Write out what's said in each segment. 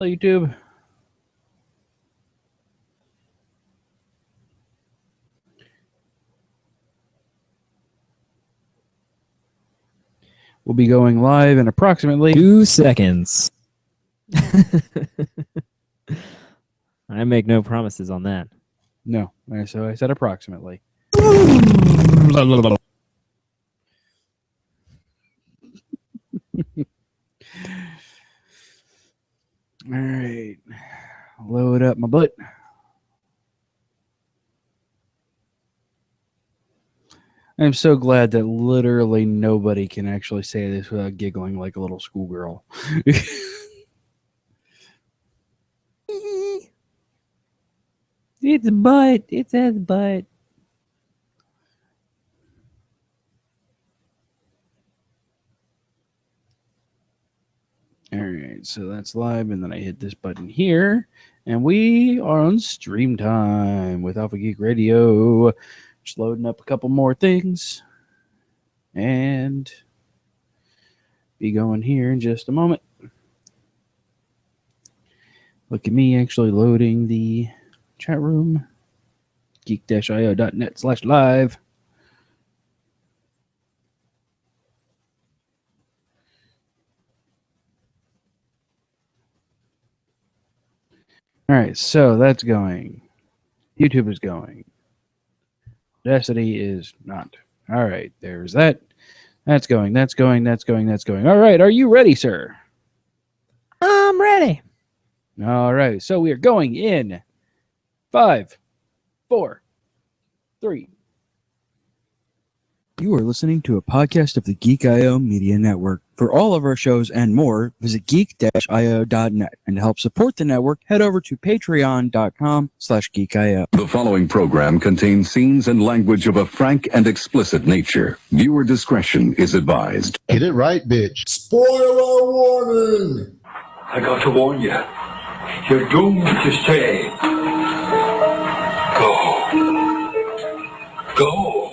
Hello, YouTube. We'll be going live in approximately 2 seconds. I make no promises on that. No, so I said approximately. All right, load up my butt. I'm so glad that literally nobody can actually say this without giggling like a little schoolgirl. It's a butt. It's a butt. All right, so that's live, and then I hit this button here, and we are on stream time with Alpha Geek Radio. Just loading up a couple more things, and be going here in just a moment. Look at me actually loading the chat room, geek-io.net/live. All right, so that's going. YouTube is going. Destiny is not. All right, there's that. That's going. That's going. That's going. That's going. All right, are you ready, sir? I'm ready. All right, so we are going in 5, 4, 3. You are listening to a podcast of the Geek.io Media Network. For all of our shows and more, visit geek-io.net. And to help support the network, head over to patreon.com/geek.io. The following program contains scenes and language of a frank and explicit nature. Viewer discretion is advised. Get it right, bitch. Spoiler warning! I got to warn you. You're doomed to stay. Go. Go.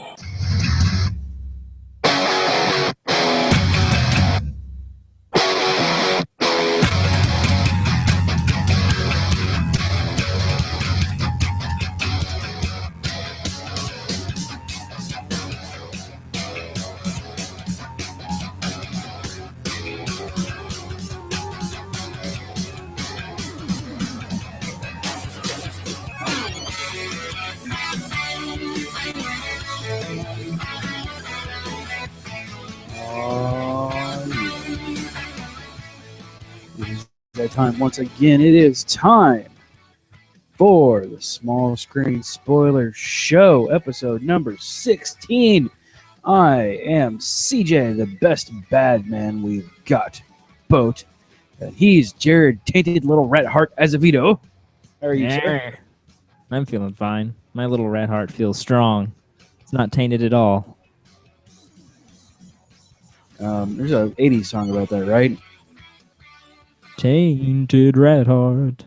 That time once again, it is time for the Small Screen Spoiler Show, episode number 16. I am CJ, the best bad man we've got. Boat. And he's Jared, tainted little rat heart Azevedo. How are you, sir? I'm feeling fine. My little rat heart feels strong. It's not tainted at all. There's a 80s song about that, right? Tainted rat heart.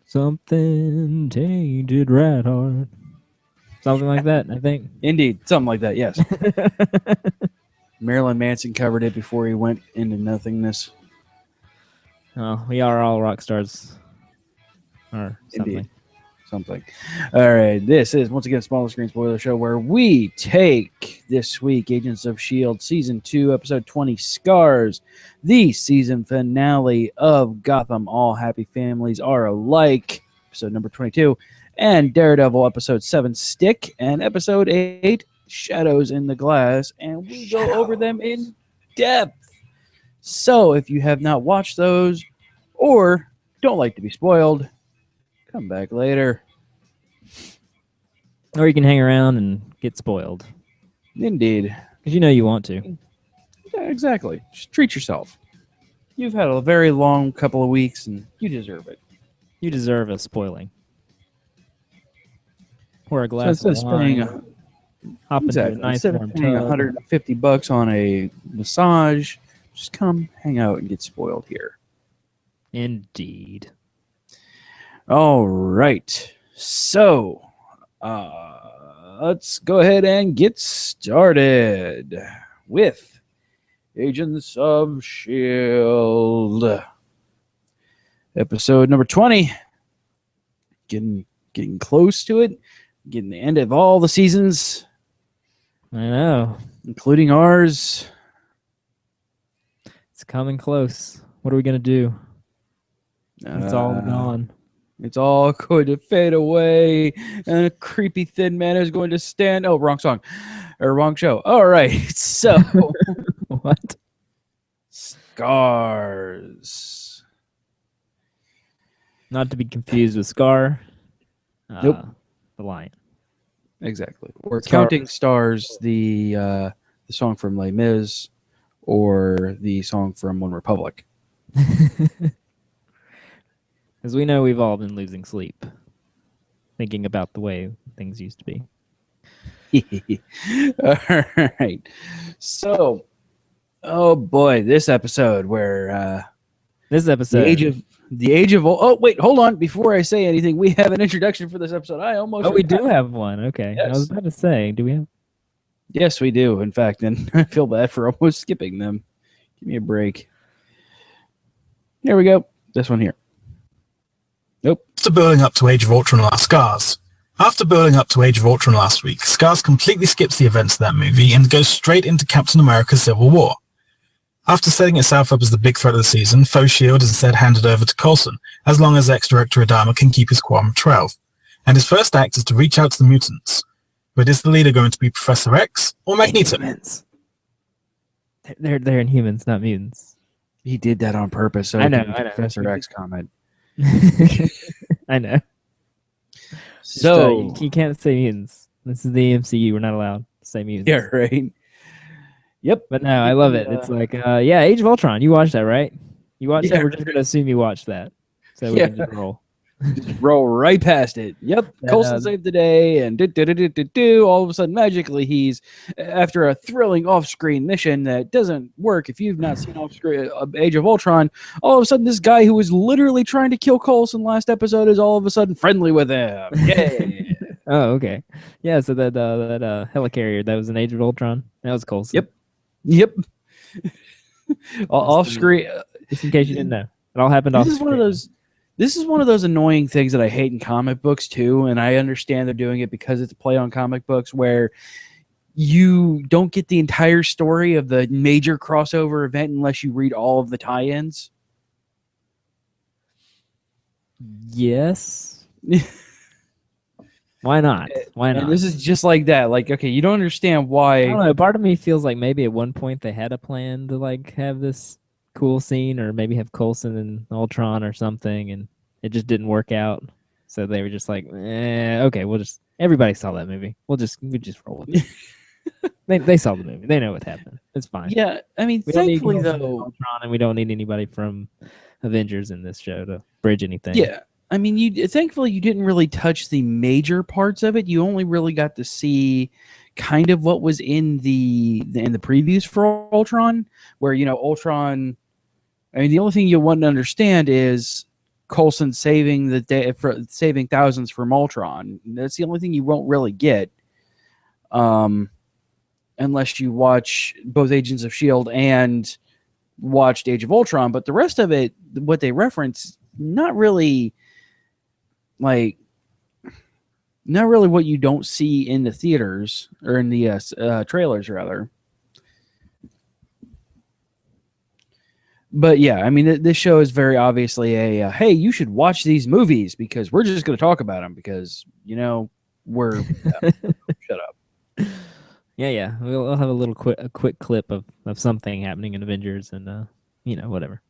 Something tainted rat heart. Something like that, I think. Indeed, something like that, yes. Marilyn Manson covered it before he went into nothingness. Oh, we are all rock stars. Or something. Indeed. Something. All right, this is once again Small Screen Spoiler Show, where we take this week Agents of S.H.I.E.L.D. Season 2, Episode 20, Scars, the season finale of Gotham, All Happy Families Are Alike, Episode number 22, and Daredevil, Episode 7, Stick, and Episode 8, Shadows in the Glass, and we go over them in depth. So if you have not watched those or don't like to be spoiled, come back later. Or you can hang around and get spoiled. Indeed. Because you know you want to. Yeah, exactly. Just treat yourself. You've had a very long couple of weeks, and you deserve it. You deserve a spoiling. Pour a glass So of wine. Hop into a nice instead warm of paying tub. $150 on a massage, just come hang out and get spoiled here. Indeed. All right. So, let's go ahead and get started with Agents of S.H.I.E.L.D. Episode number 20. Getting close to it. Getting the end of all the seasons, I know. including ours. It's coming close. What are we going to do? It's all gone. It's all going to fade away, and a creepy thin man is going to stand. Oh, wrong song. Or wrong show. All right. So, What? Scars. Not to be confused with Scar. Nope. The Lion. Exactly. We're Stars. counting Stars, the song from Les Mis, or the song from One Republic. As we know, we've all been losing sleep, thinking about the way things used to be. All right. So, oh boy, this episode where the age of oh wait, hold on, before I say anything, we have an introduction for this episode. I almost we do have one. Okay. Yes. I was about to say, do we have? Yes, we do. In fact, and I feel bad for almost skipping them. Give me a break. Here we go. This one here. Nope. After building up to Age of Ultron last week, Scars completely skips the events of that movie and goes straight into Captain America Civil War. After setting itself up as the big threat of the season, faux S.H.I.E.L.D. is instead handed over to Coulson, as long as ex-director Adama can keep his quorum of 12. And his first act is to reach out to the mutants. But is the leader going to be Professor X or Magneto? Inhumans. They're Inhumans, not mutants. He did that on purpose. So I know. Professor X comment. I know. So you can't say mutants. This is the MCU. We're not allowed to say mutants. yeah, right. Yep. But no, I love it. It's like, Age of Ultron. You watched that, right? You watched that? We're just going to assume you watched that. So we can just roll. Just roll right past it. Yep. Coulson saved the day, and all of a sudden, magically, he's after a thrilling off-screen mission that doesn't work. If you've not seen off-screen Age of Ultron, all of a sudden, this guy who was literally trying to kill Coulson last episode is all of a sudden friendly with him. Yay! Oh, okay. Yeah. So that helicarrier that was in Age of Ultron. That was Coulson. Yep. Off-screen. Just in case you didn't know, it all happened off. This is one of those annoying things that I hate in comic books too, and I understand they're doing it because it's a play on comic books where you don't get the entire story of the major crossover event unless you read all of the tie-ins. Yes. Why not? Why not? And this is just like that. Like, okay, you don't understand why. I don't know. Part of me feels like maybe at one point they had a plan to like have this cool scene, or maybe have Coulson and Ultron or something, and it just didn't work out. So they were just like, okay, everybody saw that movie. We just roll with it. they saw the movie. They know what happened. It's fine. Yeah, I mean, we don't thankfully need though, Ultron, and we don't need anybody from Avengers in this show to bridge anything. Yeah. I mean, thankfully you didn't really touch the major parts of it. You only really got to see kind of what was in the previews for Ultron, where Ultron. I mean, the only thing you want to understand is Coulson saving the day for saving thousands from Ultron. That's the only thing you won't really get, unless you watch both Agents of S.H.I.E.L.D. and watched Age of Ultron. But the rest of it, what they reference, not really what you don't see in the theaters or in the trailers, rather. But yeah, I mean, this show is very obviously a hey, you should watch these movies because we're just going to talk about them because we're shut up. Yeah. We'll have a quick clip of something happening in Avengers and whatever.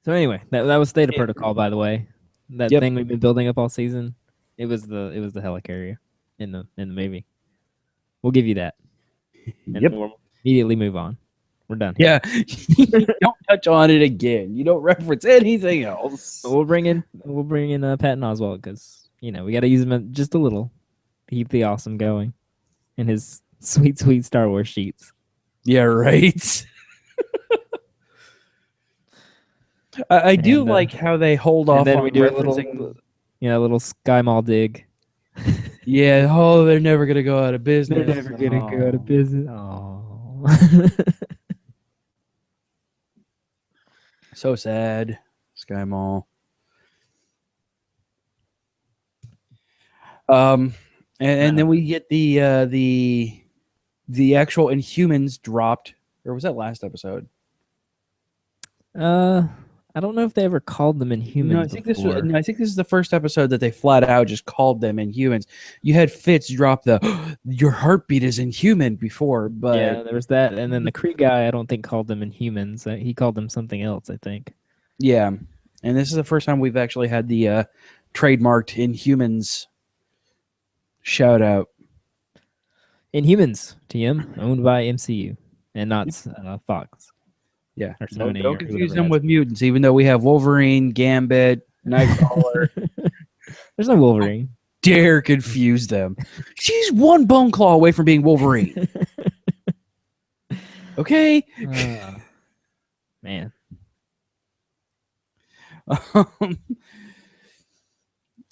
So anyway, that was Theta Protocol, by the way. That thing we've been building up all season. It was the helicarrier in the movie. We'll give you that. And we'll immediately move on. We're done. Yeah. Don't touch on it again. You don't reference anything else. We'll bring in Patton Oswalt because we got to use him just a little to keep the awesome going in his sweet Star Wars sheets. Yeah, right. I do like how they hold off. And then we do a little Sky Mall dig. Yeah. Oh, they're never gonna go out of business. They're never gonna go out of business. Oh. So sad. Sky Mall. And then we get the actual Inhumans dropped, or was that last episode? I don't know if they ever called them Inhumans No, I think before. I think this is the first episode that they flat out just called them Inhumans. You had Fitz drop the "your heartbeat is inhuman" before, but yeah, there was that, and then the Kree guy I don't think called them Inhumans. He called them something else, I think. yeah. And this is the first time we've actually had the trademarked Inhumans shout out. Inhumans, TM, owned by MCU and not Fox. Yeah, Or don't Sony or confuse whoever them has with mutants. Even though we have Wolverine, Gambit, Nightcrawler, There's no Wolverine. dare confuse them. She's one bone claw away from being Wolverine. Okay. Man.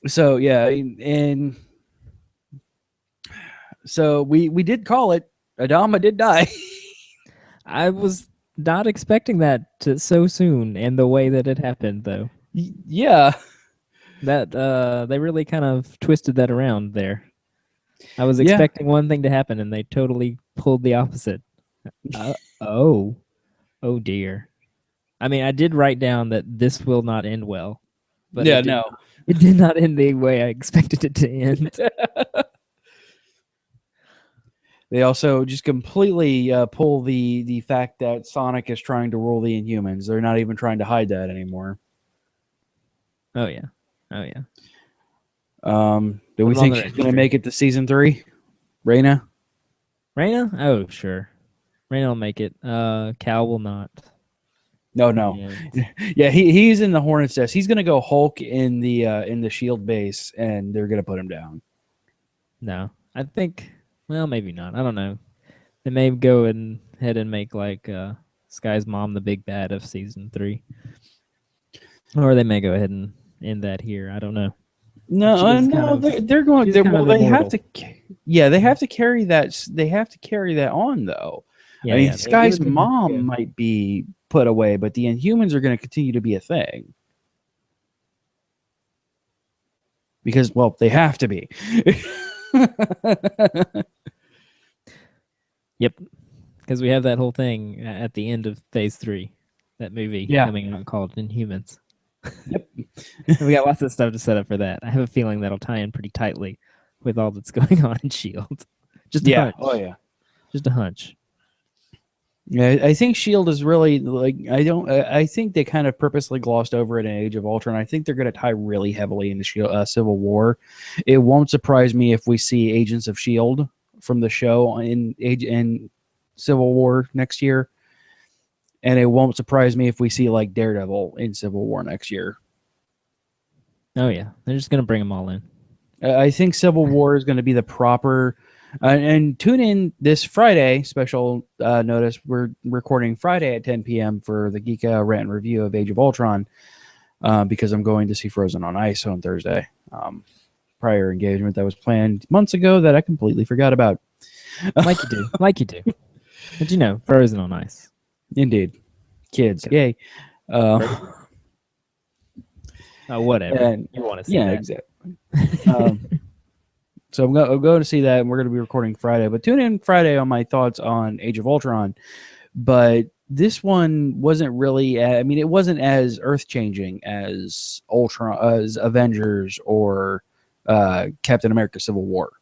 So yeah, and so we did call it. Adama did die. I was not expecting that so soon, and the way that it happened, though. Yeah. That they really kind of twisted that around there. I was expecting one thing to happen, and they totally pulled the opposite. Oh dear. I mean, I did write down that this will not end well, but Yeah, it did not end the way I expected it to end. They also just completely pull the fact that Sonic is trying to rule the Inhumans. They're not even trying to hide that anymore. Oh yeah. Do we think she's going to make it to season 3? Raina? Raina? Oh, sure. Raina will make it. Cal will not. No. Yeah, he's in the Hornet's Nest. He's going to go Hulk in the S.H.I.E.L.D. base, and they're going to put him down. No, I think. Well, maybe not. I don't know. They may go ahead and make like Sky's mom the big bad of season 3, or they may go ahead and end that here. I don't know. No, they're going. They have to. Yeah, they have to carry that. They have to carry that on, though. Yeah, I mean, Sky's mom might be put away, but the Inhumans are going to continue to be a thing because, well, they have to be. Yep, because we have that whole thing at the end of Phase 3, that movie coming out called Inhumans. Yep. We got lots of stuff to set up for that. I have a feeling that'll tie in pretty tightly with all that's going on in S.H.I.E.L.D. Just a hunch. Oh yeah. Just a hunch. Yeah, I think S.H.I.E.L.D. is really like I think they kind of purposely glossed over it in Age of Ultron. I think they're going to tie really heavily into Civil War. It won't surprise me if we see Agents of S.H.I.E.L.D. from the show in Civil War next year. And it won't surprise me if we see like Daredevil in Civil War next year. Oh yeah, they're just gonna bring them all in. I think Civil War is going to be the proper. And tune in this Friday. Special notice: we're recording Friday at 10 p.m. for the Geek Rant and Review of Age of Ultron because I'm going to see Frozen on Ice on Thursday. Prior engagement that was planned months ago that I completely forgot about. Like you do. But you know, Frozen on Ice. Indeed. Kids. Yay. Whatever. And, you want to see that. Exactly. So I'm going to see that, and we're going to be recording Friday. But tune in Friday on my thoughts on Age of Ultron. But this one wasn't really, I mean, it wasn't as earth-changing as Ultron, as Avengers or Captain America Civil War.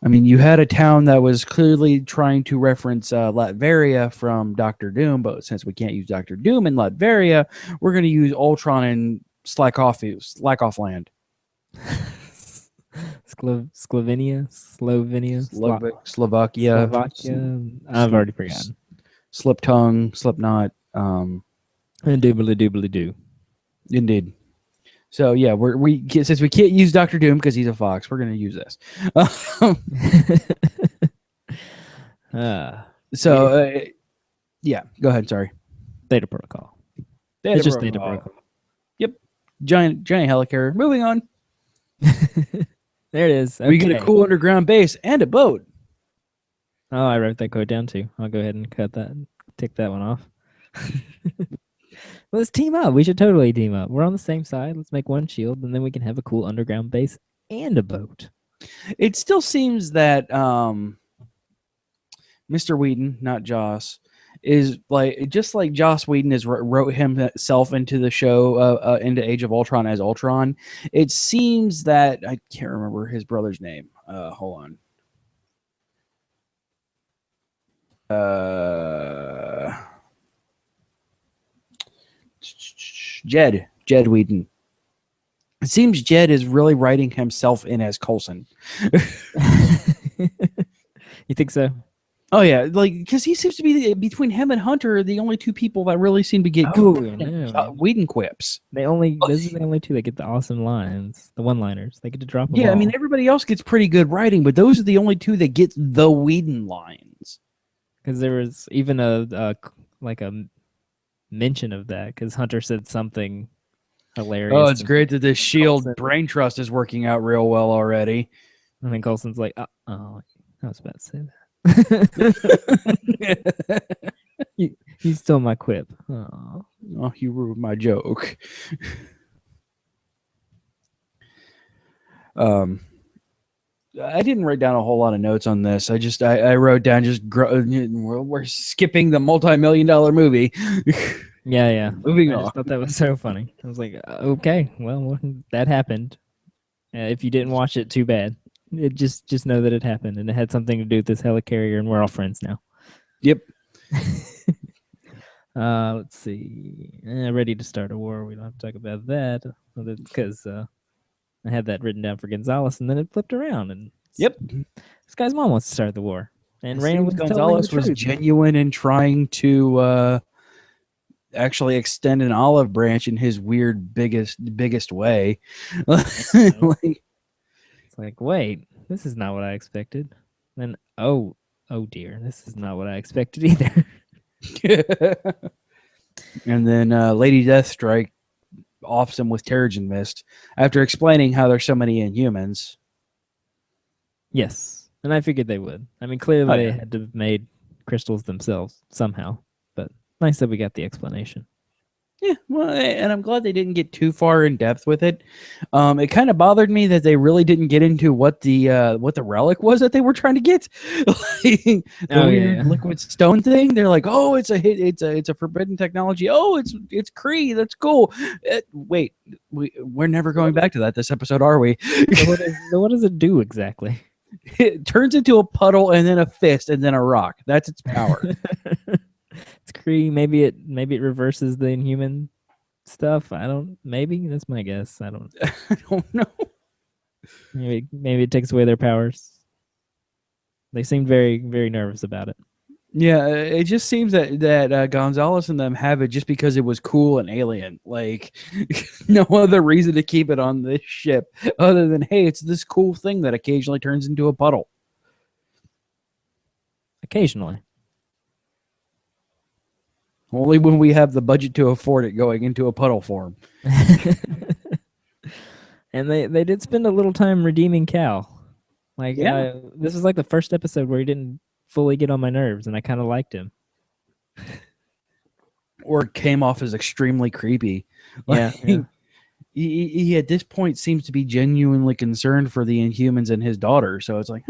I mean, you had a town that was clearly trying to reference Latveria from Doctor Doom, but since we can't use Doctor Doom in Latveria, we're going to use Ultron in Slackoff Land. Slovenia? Slovakia. I've already forgotten. Slip tongue, Slipknot. And doobly doobly doo. Indeed. So yeah, since we can't use Doctor Doom because he's a fox, we're going to use this. Yeah, go ahead. Sorry. Theta Protocol. Theta Protocol. Yep. Giant helicarrier. Moving on. There it is. Okay. We get a cool underground base and a boat. Oh, I wrote that code down too. I'll go ahead and tick that one off. Let's team up. We should totally team up. We're on the same side. Let's make one shield, and then we can have a cool underground base and a boat. It still seems that Mr. Whedon, not Joss, is like just like Joss Whedon wrote himself into the show into Age of Ultron as Ultron. It seems that I can't remember his brother's name. Hold on. Jed Whedon. It seems Jed is really writing himself in as Coulson. You think so? Oh yeah, like because he seems to be between him and Hunter the only two people that really seem to get Whedon quips. Those are the only two that get the awesome lines, the one-liners. They get to drop them. Yeah, all. I mean everybody else gets pretty good writing, but those are the only two that get the Whedon lines. Because there was even a mention of that because Hunter said something hilarious. Oh, it's great that this S.H.I.E.L.D. brain trust is working out real well already. And then Coulson's like, oh, I was about to say that. You stole my quip. Oh, you ruined my joke. I didn't write down a whole lot of notes on this. I wrote down we're skipping the multi-million-dollar movie. Yeah. Moving I on. just thought that was so funny. I was like, okay, well, that happened. If you didn't watch it, too bad. It just know that it happened, and it had something to do with this helicarrier, and we're all friends now. Yep. Let's see. Ready to start a war. We don't have to talk about that because I had that written down for Gonzalez, and then it flipped around, and Yep. This guy's mom wants to start the war, and Raymond was Gonzalez was genuine in trying to actually extend an olive branch in his weird biggest way. It's like, wait, this is not what I expected. Then, oh dear, this is not what I expected either. And then Lady Deathstrike offs him with Terrigen Mist after explaining how there's so many Inhumans. Yes, and I figured they would. I mean, clearly they had to have made crystals themselves somehow, but nice that we got the explanation. Yeah, well, and I'm glad they didn't get too far in depth with it. It kind of bothered me that they really didn't get into what the relic was that they were trying to get. The weird liquid stone thing. They're like, oh, it's a forbidden technology. Oh, it's Kree. That's cool. Wait, we're never going back to that this episode, are we? So what does it do exactly? It turns into a puddle and then a fist and then a rock. That's its power. It's Kree. Maybe it reverses the Inhuman stuff. Maybe that's my guess. I don't know. Maybe it takes away their powers. They seemed very, very nervous about it. Yeah, it just seems that Gonzalez and them have it just because it was cool and alien. Like, no other reason to keep it on this ship other than, hey, it's this cool thing that occasionally turns into a puddle. Occasionally. Only when we have the budget to afford it going into a puddle form. And they did spend a little time redeeming Cal. Like, this was like the first episode where he didn't fully get on my nerves, and I kind of liked him. Or came off as extremely creepy. Like, he at this point seems to be genuinely concerned for the Inhumans and his daughter. So it's like,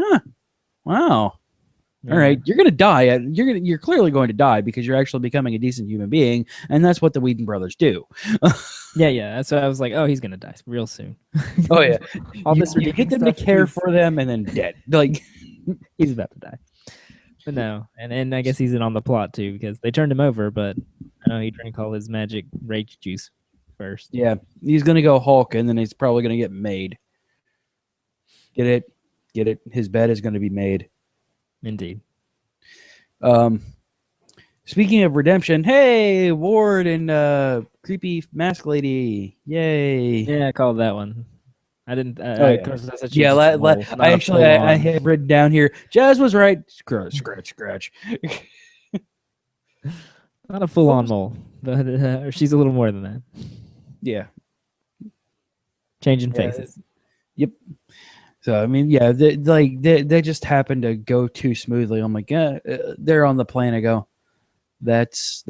wow. Yeah. All right, you're gonna die. You're clearly going to die because you're actually becoming a decent human being, and that's what the Whedon brothers do. Yeah. So I was like, oh, he's gonna die real soon. Oh yeah, you get them to care for them, and then dead. Like he's about to die. But no, and I guess he's in on the plot too because they turned him over, but I know he drank all his magic rage juice first. Yeah, he's gonna go Hulk, and then he's probably gonna get made. Get it? His bed is gonna be made. Indeed. Speaking of redemption, hey, Ward and creepy mask lady, yay! Yeah, I called that one. I didn't. I had written down here. Jazz was right. Scratch. Not a full-on mole, but she's a little more than that. Yeah. Changing faces. Yep. So I mean, yeah, they just happened to go too smoothly. I'm like, they're on the plane. I go, That's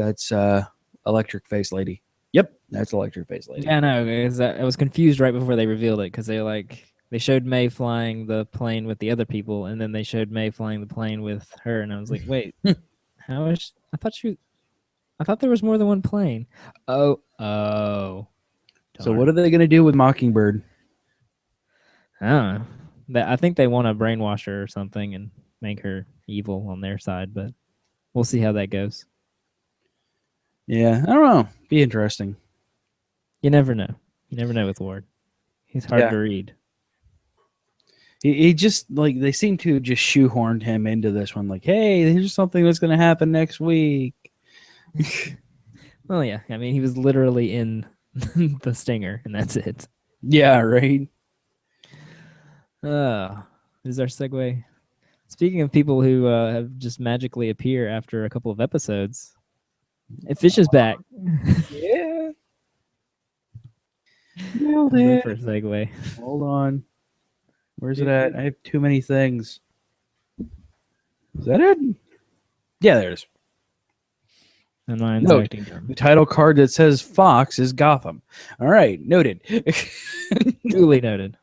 Electric Face Lady. Yep, that's Electric Face Lady. Yeah, no, because I was confused right before they revealed it because they showed May flying the plane with the other people, and then they showed May flying the plane with her, and I was like, wait, how is? I thought there was more than one plane. Oh. So what are they gonna do with Mockingbird? I don't know. I think they want to brainwash her or something and make her evil on their side, but we'll see how that goes. Yeah, I don't know. Be interesting. You never know. You never know with Ward. He's hard to read. He just like they seem to just shoehorned him into this one. Like, hey, here's something that's gonna happen next week. Well, yeah. I mean, he was literally in the Stinger, and that's it. Yeah, right. Is our segue? Speaking of people who have just magically appear after a couple of episodes, Fish is back. Yeah. Nailed That's it. the first segue. Hold on. Where's it at? I have too many things. Is that it? Yeah, there it is. And mine's Note, acting term. the title card that says Fox is Gotham. All right, noted. Duly noted.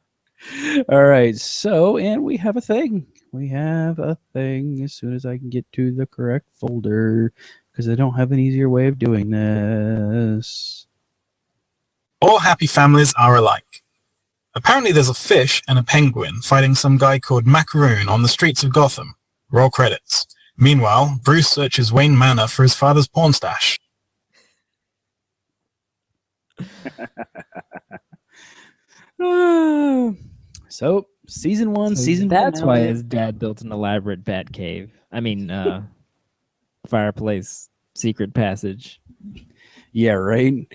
All right, so, and we have a thing. We have a thing as soon as I can get to the correct folder, because I don't have an easier way of doing this. All happy families are alike. Apparently there's a fish and a penguin fighting some guy called Macaroon on the streets of Gotham. Roll credits. Meanwhile, Bruce searches Wayne Manor for his father's porn stash. So, season one, season That's why finale. his dad built an elaborate bat cave. I mean, fireplace, secret passage. Yeah, right.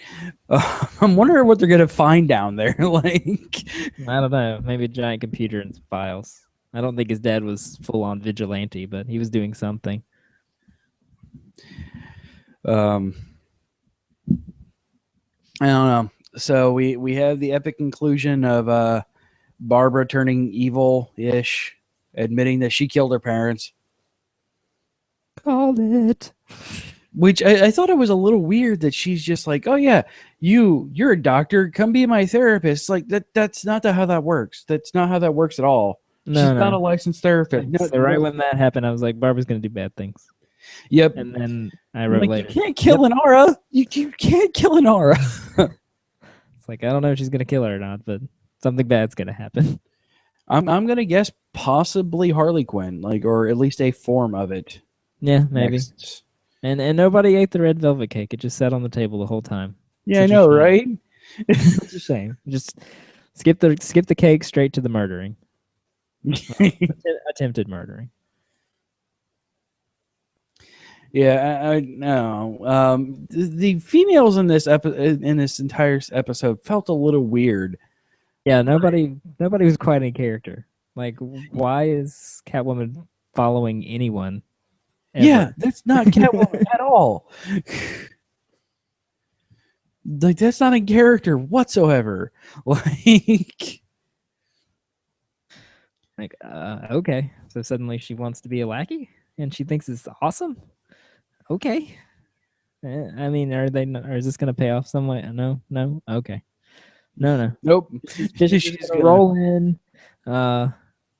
I'm wondering what they're gonna find down there. Like, I don't know. Maybe a giant computer and some files. I don't think his dad was full on vigilante, but he was doing something. I don't know. So we have the epic conclusion of Barbara turning evil-ish, admitting that she killed her parents. Called it. Which I thought it was a little weird that she's just like, oh yeah, you're a doctor, come be my therapist. Like that's not how that works. That's not how that works at all. No, She's no. not a licensed therapist. No, So right when that happened, I was like, Barbara's gonna do bad things. Yep. And then I wrote like, later. You can't kill an aura. You can't kill an aura. It's like I don't know if she's gonna kill her or not, but something bad's gonna happen. I'm gonna guess possibly Harley Quinn, like, or at least a form of it. Yeah, maybe. Next. And nobody ate the red velvet cake. It just sat on the table the whole time. Yeah, I know, right? It's a shame. Just skip the cake straight to the murdering. Attempted murdering. Yeah, I know. The females in this entire episode felt a little weird. Yeah, nobody was quite in character. Like, why is Catwoman following anyone? Ever? Yeah, that's not Catwoman at all. Like, that's not in character whatsoever. Like, okay. So suddenly she wants to be a lackey, and she thinks it's awesome. Okay. I mean, or is this gonna pay off some way? No. Okay. No. Nope. She's gonna roll in.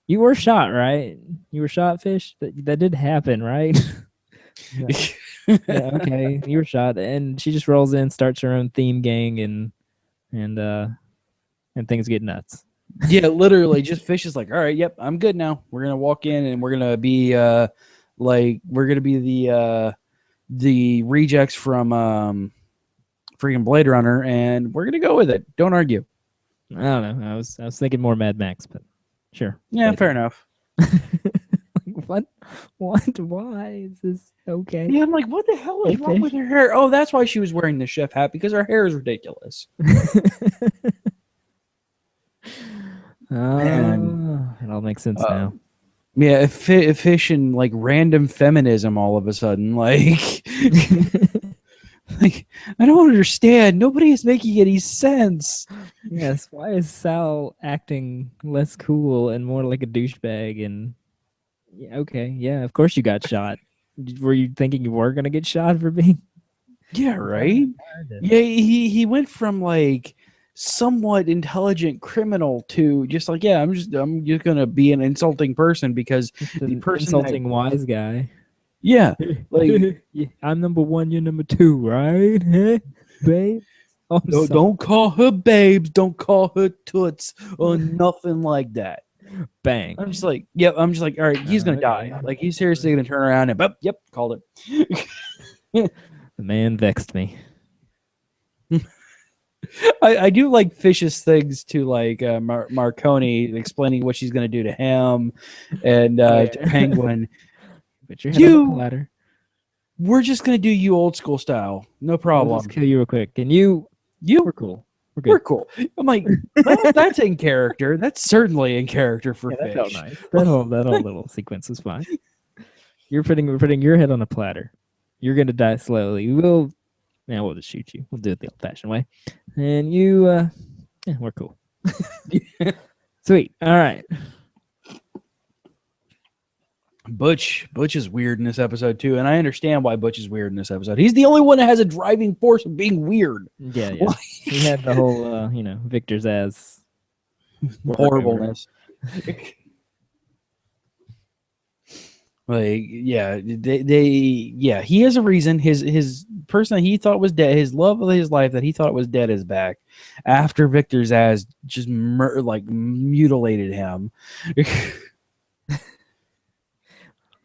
You were shot, right? You were shot, Fish. That did happen, right? Yeah, okay. You were shot, and she just rolls in, starts her own theme gang, and things get nuts. Yeah, literally, just Fish is like, all right, yep, I'm good now. We're gonna walk in, and we're gonna be the rejects from freaking Blade Runner, and we're gonna go with it. Don't argue. I don't know. I was thinking more Mad Max, but sure. Yeah, fair enough. What? Why is this okay? Yeah, I'm like, what the hell is wrong with her hair? Oh, that's why she was wearing the chef hat, because her hair is ridiculous. It all makes sense now. Yeah, Fish and like random feminism all of a sudden, like, like I don't understand. Nobody is making any sense. Yes, why is Sal acting less cool and more like a douchebag? And yeah, okay, yeah, of course you got shot. were you thinking you were gonna get shot for being? Yeah, right. Yeah, he went from like somewhat intelligent criminal to just like, yeah, I'm just gonna be an insulting person because the person insulting wise guy. yeah, like Yeah, I'm number 1, you're number 2, right? Huh? Babe. Oh, I'm sorry. don't call her babes, don't call her toots or nothing like that. Bang. I'm just like, yep. I'm just like, all right, he's gonna Okay. die. Like he's seriously gonna turn around and, yep, called it. The man vexed me. I do like Fish's things to like Marconi explaining what she's gonna do to him, and to Penguin. Put your head on the platter. We're just gonna do you old school style, no problem. I'll just kill you real quick. And you, we're cool. We're good. We're cool. I'm like, well, that's in character. That's certainly in character for Yeah, Fish. that felt nice. That whole little sequence was fine. We're putting your head on a platter. You're gonna die slowly. We'll just shoot you. We'll do it the old fashioned way. And you yeah, we're cool. Sweet. All right. Butch is weird in this episode too, and I understand why Butch is weird in this episode. He's the only one that has a driving force of being weird. Yeah. He had the whole Victor's ass horribleness. Like, yeah, he has a reason. His person that he thought was dead, his love of his life that he thought was dead, is back after Victor's ass just mutilated him.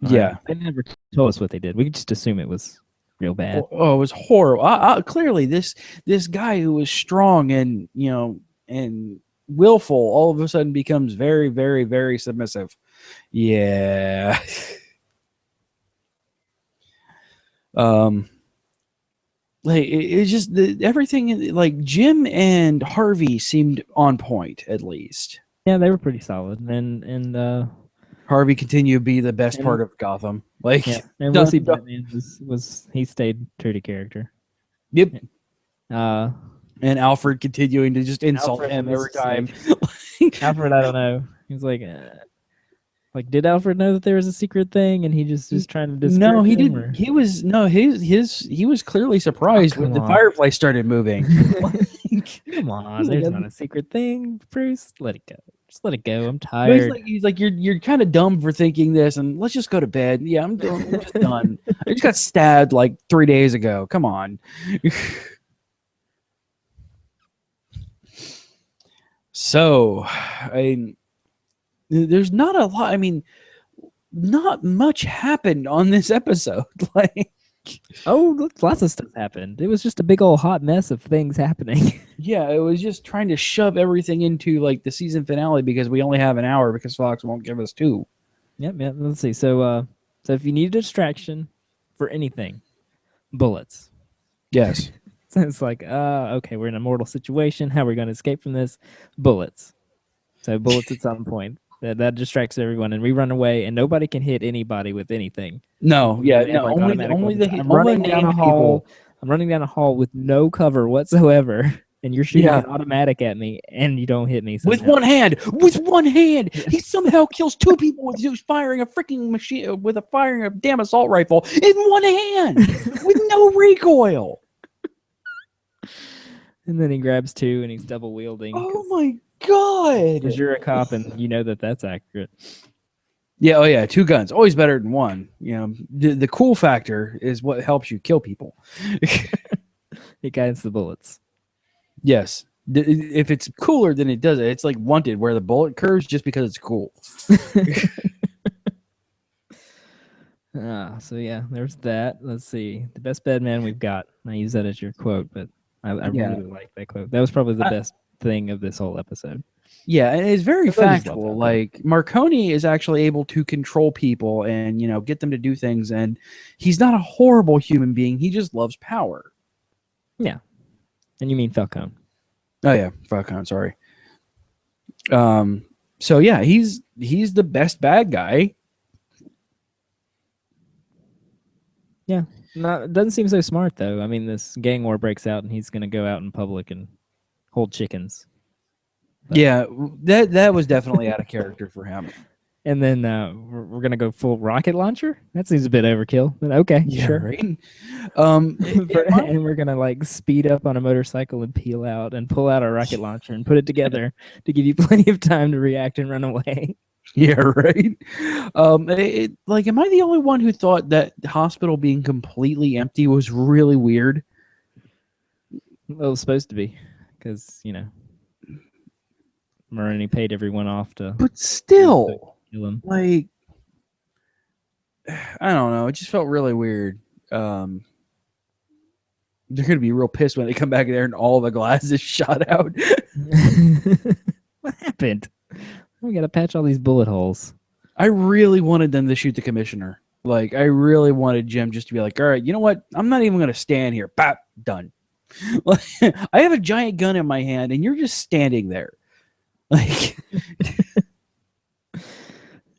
Yeah, they never told us what they did. We could just assume it was real bad. Oh, it was horrible. Clearly, this guy who was strong and and willful all of a sudden becomes very, very, very submissive. Yeah. Like it's just everything. Like Jim and Harvey seemed on point, at least. Yeah, they were pretty solid, and Harvey continued to be the best part of Gotham. Like, yeah, and Wesley Batman was he stayed true to character. Yep. And Alfred continuing to just insult him every time. Alfred, I don't know. He's like, did Alfred know that there was a secret thing, and he just was trying to discourage No, he him, didn't. or? He was he was clearly surprised when the Firefly started moving. Come on, there's not a secret thing, Bruce. Let it go. Just let it go. I'm tired. He's like you're kind of dumb for thinking this, and let's just go to bed. Yeah, I'm just done. I just got stabbed like 3 days ago. Come on. So, there's not a lot. I mean, not much happened on this episode. Like, lots of stuff happened. It was just a big old hot mess of things happening. Yeah, it was just trying to shove everything into like the season finale because we only have an hour because Fox won't give us 2. Yep. Let's see. So if you need a distraction for anything, bullets. Yes. So it's like, okay, we're in a mortal situation. How are we going to escape from this? Bullets. So bullets at some point. That distracts everyone, and we run away, and nobody can hit anybody with anything. No, yeah, no, I'm running down a hall. I'm running down a hall with no cover whatsoever, and you're shooting an automatic at me, and you don't hit me somehow. With one hand. With one hand, he somehow kills 2 people with firing a freaking machine with firing a damn assault rifle in one hand with no recoil. And then he grabs 2, and he's double wielding. Oh my God! Because you're a cop, and you know that that's accurate. Yeah, oh yeah, 2 guns, always better than 1. You know, the cool factor is what helps you kill people. It guides the bullets. Yes, if it's cooler than it does it, it's like Wanted, where the bullet curves just because it's cool. So yeah, there's that. Let's see, the best Batman we've got. I use that as your quote, but I really like that quote. That was probably the best thing of this whole episode. Yeah, and it's very factual. Like Marconi is actually able to control people and get them to do things, and he's not a horrible human being. He just loves power. Yeah, and you mean Falcone? Oh yeah, Falcone. Sorry. So yeah, he's the best bad guy. Yeah. It doesn't seem so smart though. I mean, this gang war breaks out, and he's going to go out in public and hold chickens. But... Yeah, that was definitely out of character for him. And then we're gonna go full rocket launcher. That seems a bit overkill. But okay, Yeah, sure. right. And we're gonna like speed up on a motorcycle and peel out and pull out our rocket launcher and put it together to give you plenty of time to react and run away. Yeah, right. Like, am I the only one who thought that the hospital being completely empty was really weird? Well, it was supposed to be, because Maroney paid everyone off to But still, kill him. like, I don't know. It just felt really weird. They're gonna be real pissed when they come back there and all the glass is shot out. What happened? We gotta patch all these bullet holes. I really wanted them to shoot the commissioner. Like, I really wanted Jim just to be like, all right, you know what? I'm not even gonna stand here. Bap, done. I have a giant gun in my hand, and you're just standing there. Like,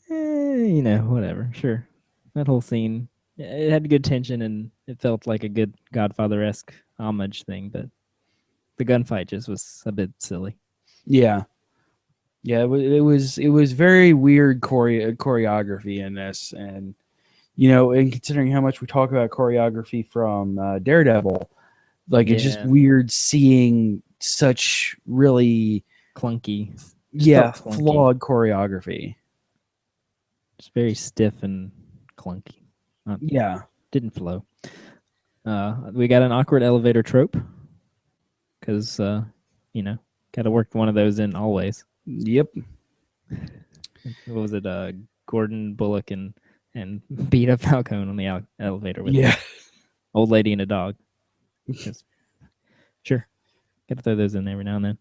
Whatever. Sure. That whole scene, it had good tension, and it felt like a good Godfather-esque homage thing, but the gunfight just was a bit silly. yeah. Yeah, it was very weird choreography in this, and and considering how much we talk about choreography from Daredevil, like it's just Yeah. weird seeing such really Clunky. yeah felt clunky. flawed choreography. Just very stiff and clunky. Yeah, Didn't flow. We got an awkward elevator trope, because got to work one of those in always. yep. What was it? Gordon Bullock and beat up Falcone on the elevator with Yeah, old lady and a dog. Sure, got to throw those in every now and then.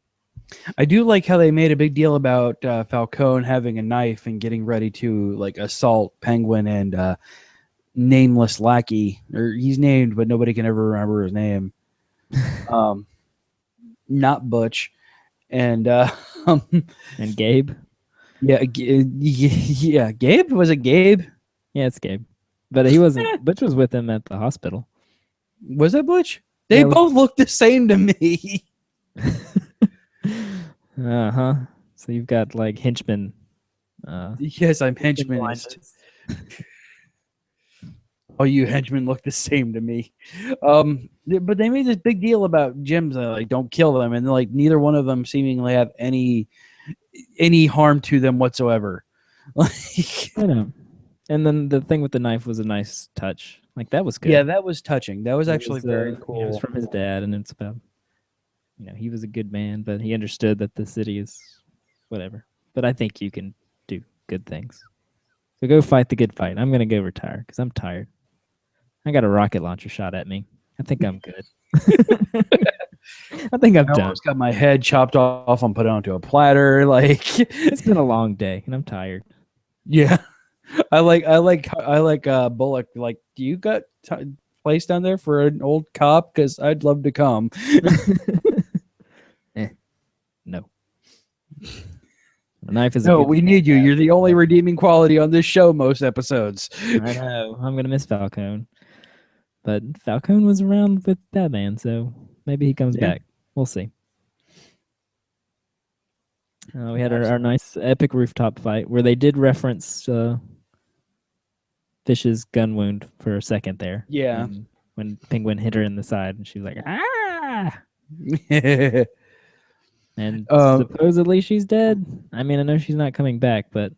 I do like how they made a big deal about Falcone having a knife and getting ready to like assault Penguin and nameless lackey, or he's named but nobody can ever remember his name. Not Butch, and And Gabe. yeah, Gabe, was it Gabe? Yeah, it's Gabe, but he wasn't. Butch was with him at the hospital. Was that Butch? They Yeah, it was- both look the same to me. Uh-huh. So you've got like henchmen. Yes, I'm henchmanist. All you henchmen look the same to me. But they made this big deal about Jim's like don't kill them, and like neither one of them seemingly have any harm to them whatsoever. Like, I know. And then the thing with the knife was a nice touch. Like that was good. yeah, that was touching. That was It actually very cool. It was from his dad, and it's about he was a good man, but he understood that the city is whatever. But I think you can do good things. So go fight the good fight. I'm gonna go retire because I'm tired. I got a rocket launcher shot at me. I think I'm good. I think I'm I done. almost got my head chopped off and put onto a platter. Like, It's been a long day, and I'm tired. yeah, I like Bullock. Like, do you got place down there for an old cop? Because I'd love to come. No. The knife is. No, we need you. You're the only redeeming quality on this show. Most episodes. I know. I'm gonna miss Falcone, but Falcone was around with Batman, so maybe he comes back. We'll see. We had our nice epic rooftop fight where they did reference Fish's gun wound for a second there. Yeah. When Penguin hit her in the side, and she was like, "Ah!" And supposedly she's dead. I mean, I know she's not coming back, but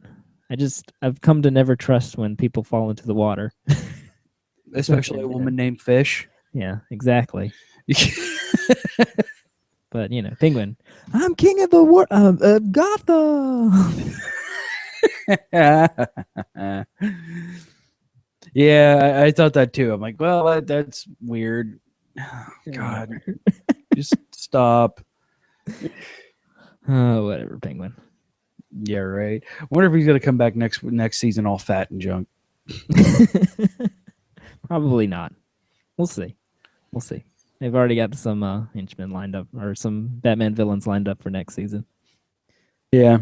I've come to never trust when people fall into the water. Especially a woman named Fish. Yeah, exactly. But Penguin, I'm king of the world of Gotham. Yeah, I thought that too. I'm like, well, that's weird. Oh, God, just stop. Oh, whatever, Penguin. Yeah, right. I wonder if he's gonna come back next season all fat and junk. Probably not. We'll see. They've already got some henchmen lined up, or some Batman villains lined up for next season. Yeah.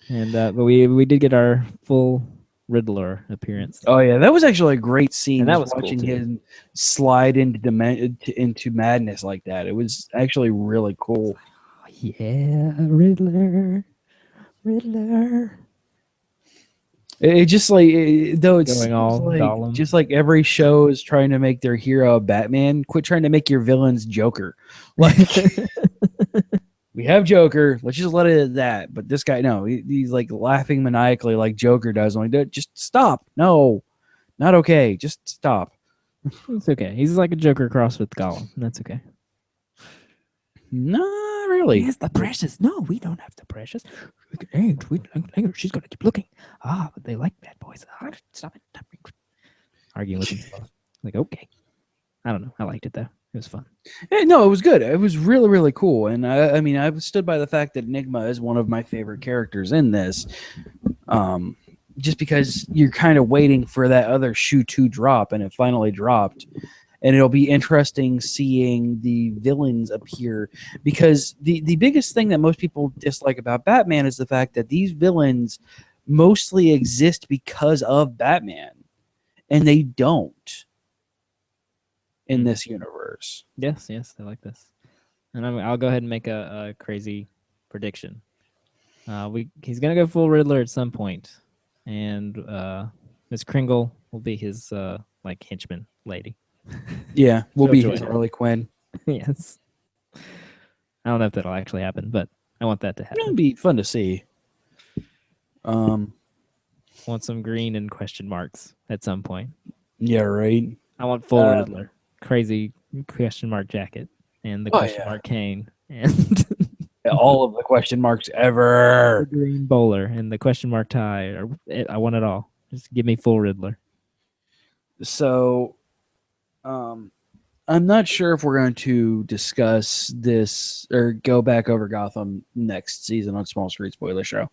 And but we did get our full Riddler appearance. Oh yeah, that was actually a great scene. And that was watching cool, too. him slide into madness like that. It was actually really cool. Yeah, Riddler. It just though it's Going all like Gollum. just like every show is trying to make their hero Batman. Quit trying to make your villains Joker. Like we have Joker, let's just let it at that. But this guy, no, he's like laughing maniacally like Joker does. I'm like, just stop. No, not okay. Just stop. It's okay. He's like a Joker crossed with Gollum. That's okay. Not really. Here's the precious. No, we don't have the precious. She's gonna keep looking. But they like bad boys. Stop it. Arguing with himself. Like, okay. I don't know. I liked it though. It was fun. No, it was good. It was really, really cool. And I mean, I stood by the fact that Enigma is one of my favorite characters in this. Just because you're kind of waiting for that other shoe to drop, and it finally dropped. And it'll be interesting seeing the villains appear, because the biggest thing that most people dislike about Batman is the fact that these villains mostly exist because of Batman, and they don't in this universe. Yes, I like this. And I'll go ahead and make a crazy prediction. He's gonna go full Riddler at some point, and Miss Kringle will be his like henchman lady. Yeah, we'll be Joy. his Harley Quinn. Yes. I don't know if that'll actually happen, but I want that to happen. It'd be fun to see. Want some green and question marks at some point. Yeah, right. I want full Riddler, crazy question mark jacket, and the question mark cane, and All of the question marks ever. the green bowler, and the question mark tie. I want it all. Just give me full Riddler. So, I'm not sure if we're going to discuss this or go back over Gotham next season on Small Screen Spoiler Show.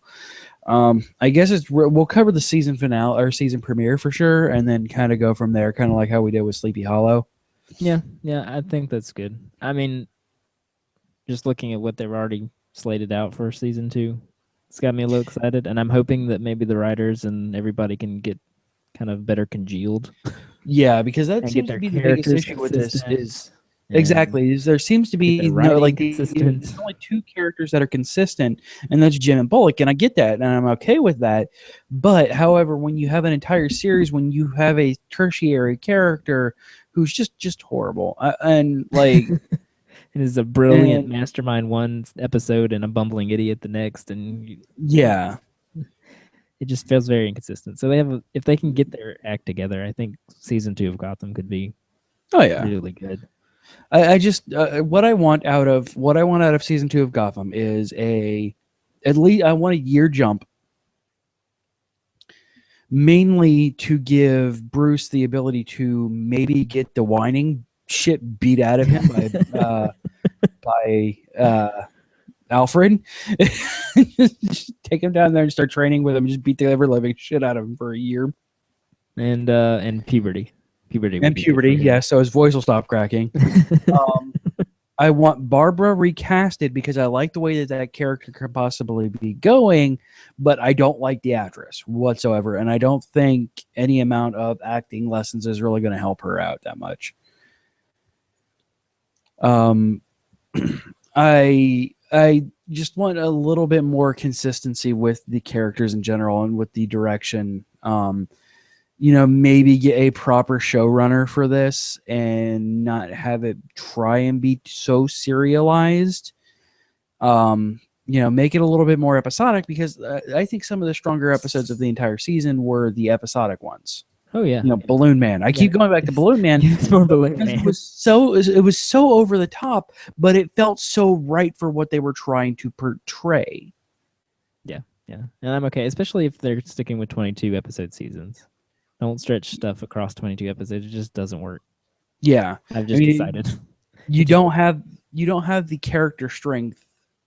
I guess we'll cover the season finale or season premiere for sure, and then kind of go from there, kind of like how we did with Sleepy Hollow. Yeah, I think that's good. I mean, just looking at what they've already slated out for season 2, it's got me a little excited, and I'm hoping that maybe the writers and everybody can get kind of better congealed. Yeah, because that And seems get to their be the biggest characters issue with this consistent. is exactly is there seems to be their no like writing consistent. there's only 2 characters that are consistent, and that's Jim and Bullock, and I get that, and I'm okay with that. But however, when you have an entire series, when you have a tertiary character who's just horrible, and like It is a brilliant mastermind one episode and a bumbling idiot the next, and yeah. it just feels very inconsistent. So if they can get their act together, I think season 2 of Gotham could be really good. I just what I want out of season 2 of Gotham is at least I want a year jump, mainly to give Bruce the ability to maybe get the whining shit beat out of him by Alfred. Just take him down there and start training with him. Just beat the ever living shit out of him for a year. And puberty. Yeah, so his voice will stop cracking. I want Barbara recasted because I like the way that character could possibly be going, but I don't like the actress whatsoever, and I don't think any amount of acting lessons is really going to help her out that much. I just want a little bit more consistency with the characters in general and with the direction. Maybe get a proper showrunner for this and not have it try and be so serialized. Make it a little bit more episodic, because I think some of the stronger episodes of the entire season were the episodic ones. Oh yeah. Balloon Man. I keep going back to Balloon Man. It's more Balloon Man. It was so over the top, but it felt so right for what they were trying to portray. Yeah. And I'm okay, especially if they're sticking with 22 episode seasons. Don't stretch stuff across 22 episodes. It just doesn't work. Yeah. I've just decided. You don't have the character strength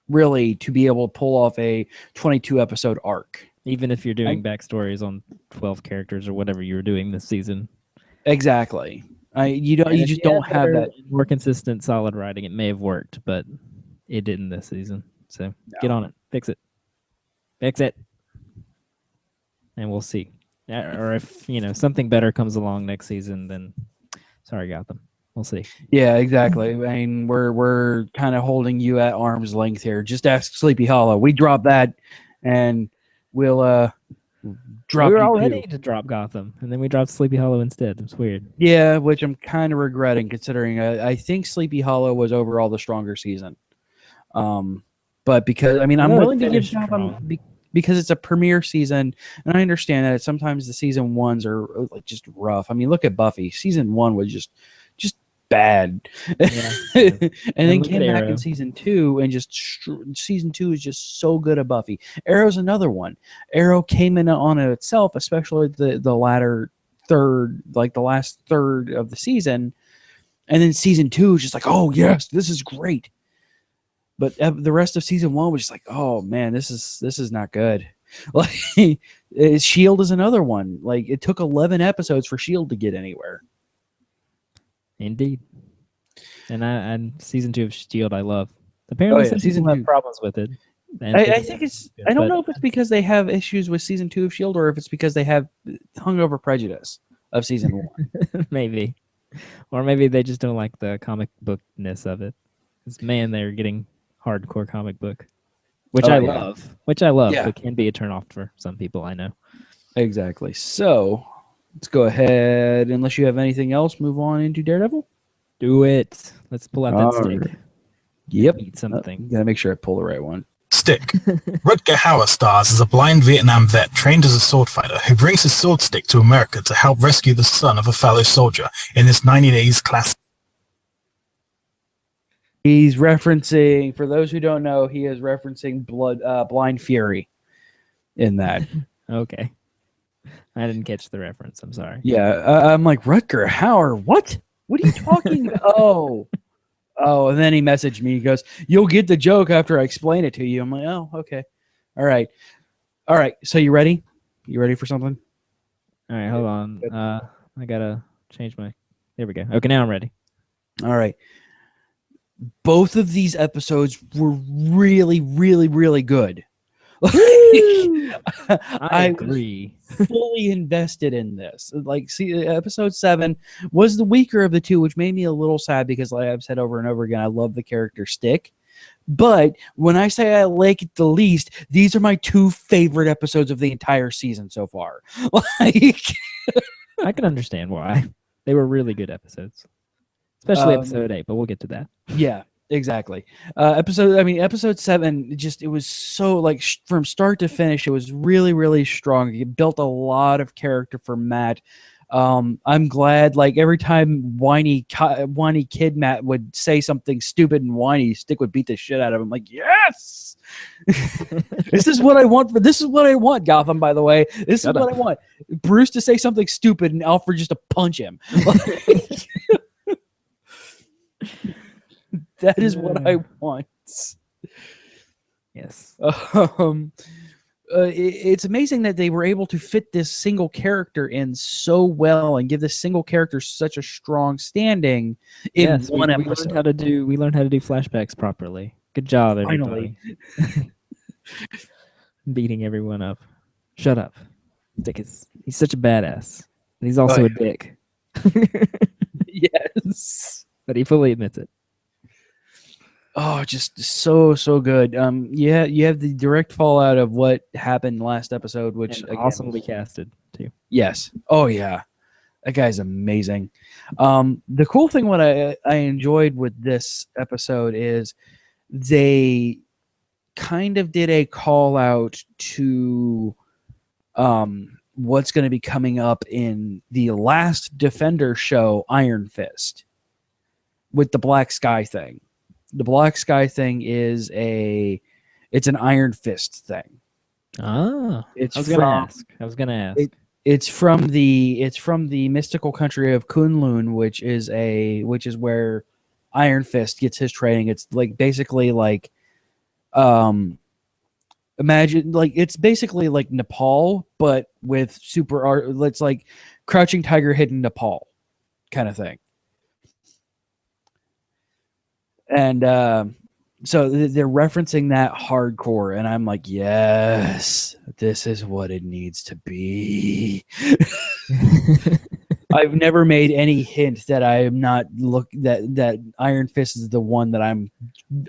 really to be able to pull off a 22 episode arc. Even if you're doing backstories on 12 characters or whatever you were doing this season. Exactly. You just don't have that more consistent, solid writing. It may have worked, but it didn't this season. So get on it. Fix it. And we'll see. Or if something better comes along next season, then sorry, Gotham. We'll see. Yeah, exactly. I mean, we're kind of holding you at arm's length here. Just ask Sleepy Hollow. We drop that, and we'll drop we were you all two. ready to drop Gotham, and then we dropped Sleepy Hollow instead. It's weird. Yeah, which I'm kind of regretting considering I think Sleepy Hollow was overall the stronger season. But because I'm know it willing to give finished Gotham strong. because it's a premiere season, and I understand that sometimes the season ones are like just rough. I mean, look at Buffy. Season 1 was just bad, Yeah. and then look came at back in Arrow. season 2 and just season 2 is just so good at Buffy. Arrow's another one. Arrow came in on it itself, especially the latter third, like the last third of the season, and then season 2 is just like, oh yes, this is great. But the rest of season 1 was just like, oh man, this is not good. Like S.H.I.E.L.D. is another one. Like it took 11 episodes for S.H.I.E.L.D. to get anywhere. Indeed. And season 2 of S.H.I.E.L.D. I love. Apparently, yeah, some season people have 2. problems with it. And I people- think it's. I don't know if it's because they have issues with season 2 of S.H.I.E.L.D. or if it's because they have hungover prejudice of season 1. maybe, or maybe they just don't like the comic bookness of it. Because man, they're getting hardcore comic book, which Oh, I yeah. love. Which I love, Yeah. but can be a turn off for some people. I know. Exactly. So let's go ahead. Unless you have anything else, move on into Daredevil. Do it. Let's pull out that All stick. right. Yep. Eat something. Gotta make sure I pull the right one. Stick. Rutger Hauer stars as a blind Vietnam vet trained as a sword fighter who brings his sword stick to America to help rescue the son of a fellow soldier in this 90 Days classic. He's referencing, for those who don't know, he is referencing Blind Fury in that. Okay. I didn't catch the reference. I'm sorry. Yeah, I'm like, Rutger Hauer, what? What are you talking about? Oh, and then he messaged me. He goes, you'll get the joke after I explain it to you. I'm like, oh, okay. All right. So you ready? You ready for something? All right, hold on. I gotta change my. There we go. Okay, now I'm ready. All right. Both of these episodes were really, really, really good. I agree. was fully invested in this. Like, see, episode 7 was the weaker of the two, which made me a little sad because, like I've said over and over again, I love the character Stick. But when I say I like it the least, these are my 2 favorite episodes of the entire season so far. Like, I can understand why. They were really good episodes, especially episode 8. But we'll get to that. yeah. Exactly. Episode 7, it was so like from start to finish, it was really, really strong. It built a lot of character for Matt. I'm glad, like every time whiny kid Matt would say something stupid and whiny, Stick would beat the shit out of him. Like, yes, this is what I want. This is what I want, Gotham. By the way, this is what I want. Bruce to say something stupid and Alfred just to punch him. That is what I want. Yes. It's amazing that they were able to fit this single character in so well and give this single character such a strong standing in one episode. We learned how to do flashbacks properly. Good job, everybody. Finally. Beating everyone up. Shut up. He's such a badass. And he's also a dick. Yes. But he fully admits it. Oh, just so good. Yeah, you have the direct fallout of what happened last episode, which again, awesomely casted too. Yes. Oh yeah, that guy's amazing. The cool thing, what I enjoyed with this episode is they kind of did a call out to what's going to be coming up in the last Defender show, Iron Fist, with the Black Sky thing. The Black Sky thing is it's an Iron Fist thing. Ah, I was gonna ask. It's from the mystical country of Kunlun, which is where Iron Fist gets his training. It's like basically like imagine like it's basically like Nepal, but with super art. It's like Crouching Tiger, Hidden Nepal kind of thing. And so they're referencing that hardcore, and I'm like, yes, this is what it needs to be. I've never made any hint that I am not that Iron Fist is the one that I'm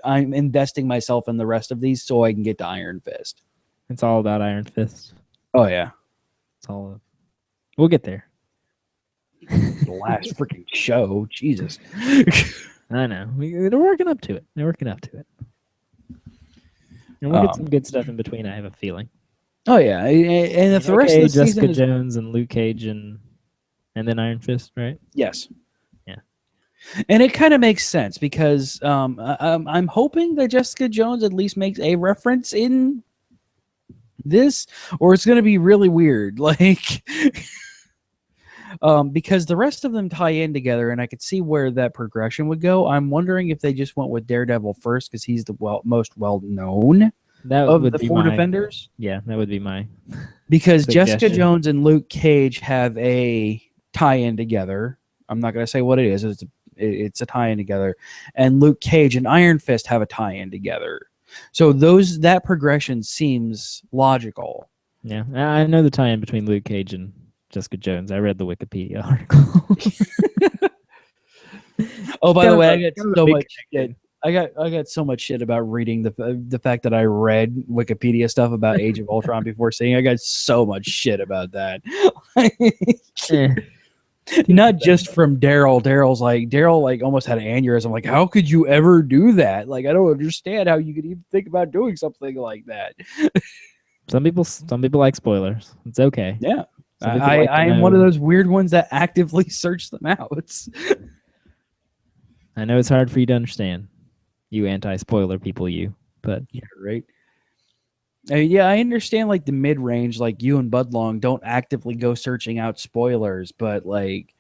investing myself in the rest of these so I can get to Iron Fist. It's all about Iron Fist. Oh yeah. It's all. We'll get there. The last freaking show, Jesus. I know. They're working up to it. They're working up to it. And we'll get some good stuff in between, I have a feeling. Oh yeah, and if the rest of the Jessica season is Jones and Luke Cage and then Iron Fist, right? yes, Yeah, and it kind of makes sense because I'm hoping that Jessica Jones at least makes a reference in this, or it's going to be really weird, like because the rest of them tie in together, and I could see where that progression would go. I'm wondering if they just went with Daredevil first because he's the most well known of the four defenders. Yeah, that would be my because suggestion. Jessica Jones and Luke Cage have a tie-in together. I'm not going to say what it is. It's a tie-in together, and Luke Cage and Iron Fist have a tie-in together. So that progression seems logical. Yeah, I know the tie-in between Luke Cage and Jessica Jones. I read the Wikipedia article. Oh, by the way, I got so much shit. I got so much shit about reading the fact that I read Wikipedia stuff about Age of Ultron before seeing. I got so much shit about that. Not just from Daryl. Daryl like almost had an aneurysm. Like, how could you ever do that? Like, I don't understand how you could even think about doing something like that. Some people like spoilers. It's okay. Yeah. I am one of those weird ones that actively search them out. I know it's hard for you to understand, you anti-spoiler people, but yeah, right. Yeah, I understand like the mid-range, like you and Budlong don't actively go searching out spoilers, but like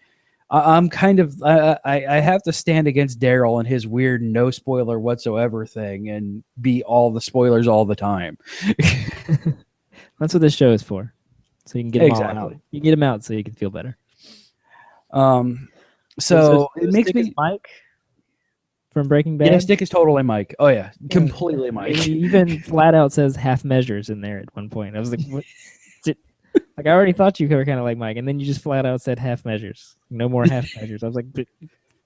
I'm kind of I have to stand against Daryl and his weird no spoiler whatsoever thing and be all the spoilers all the time. That's what this show is for. So you can get them all out. You get them out so you can feel better. So it makes me Mike from Breaking Bad. Yeah, Stick is totally Mike. Oh yeah, completely Mike. He even flat out says half measures in there at one point. I was like, what? Like I already thought you were kind of like Mike, and then you just flat out said half measures. No more half measures. I was like,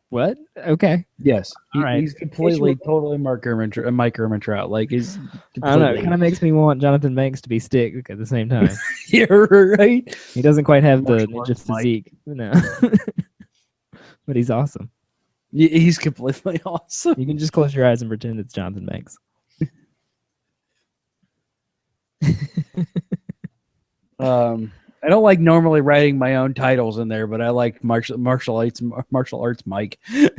what? Okay. Yes. All right. He's completely, totally Mike Ehrmantraut. Like he's. I don't know. It kind of makes me want Jonathan Banks to be Stick at the same time. You're right. He doesn't quite have the ninja physique, no. But he's awesome. He's completely awesome. You can just close your eyes and pretend it's Jonathan Banks. I don't like normally writing my own titles in there, but I like martial arts Mike. If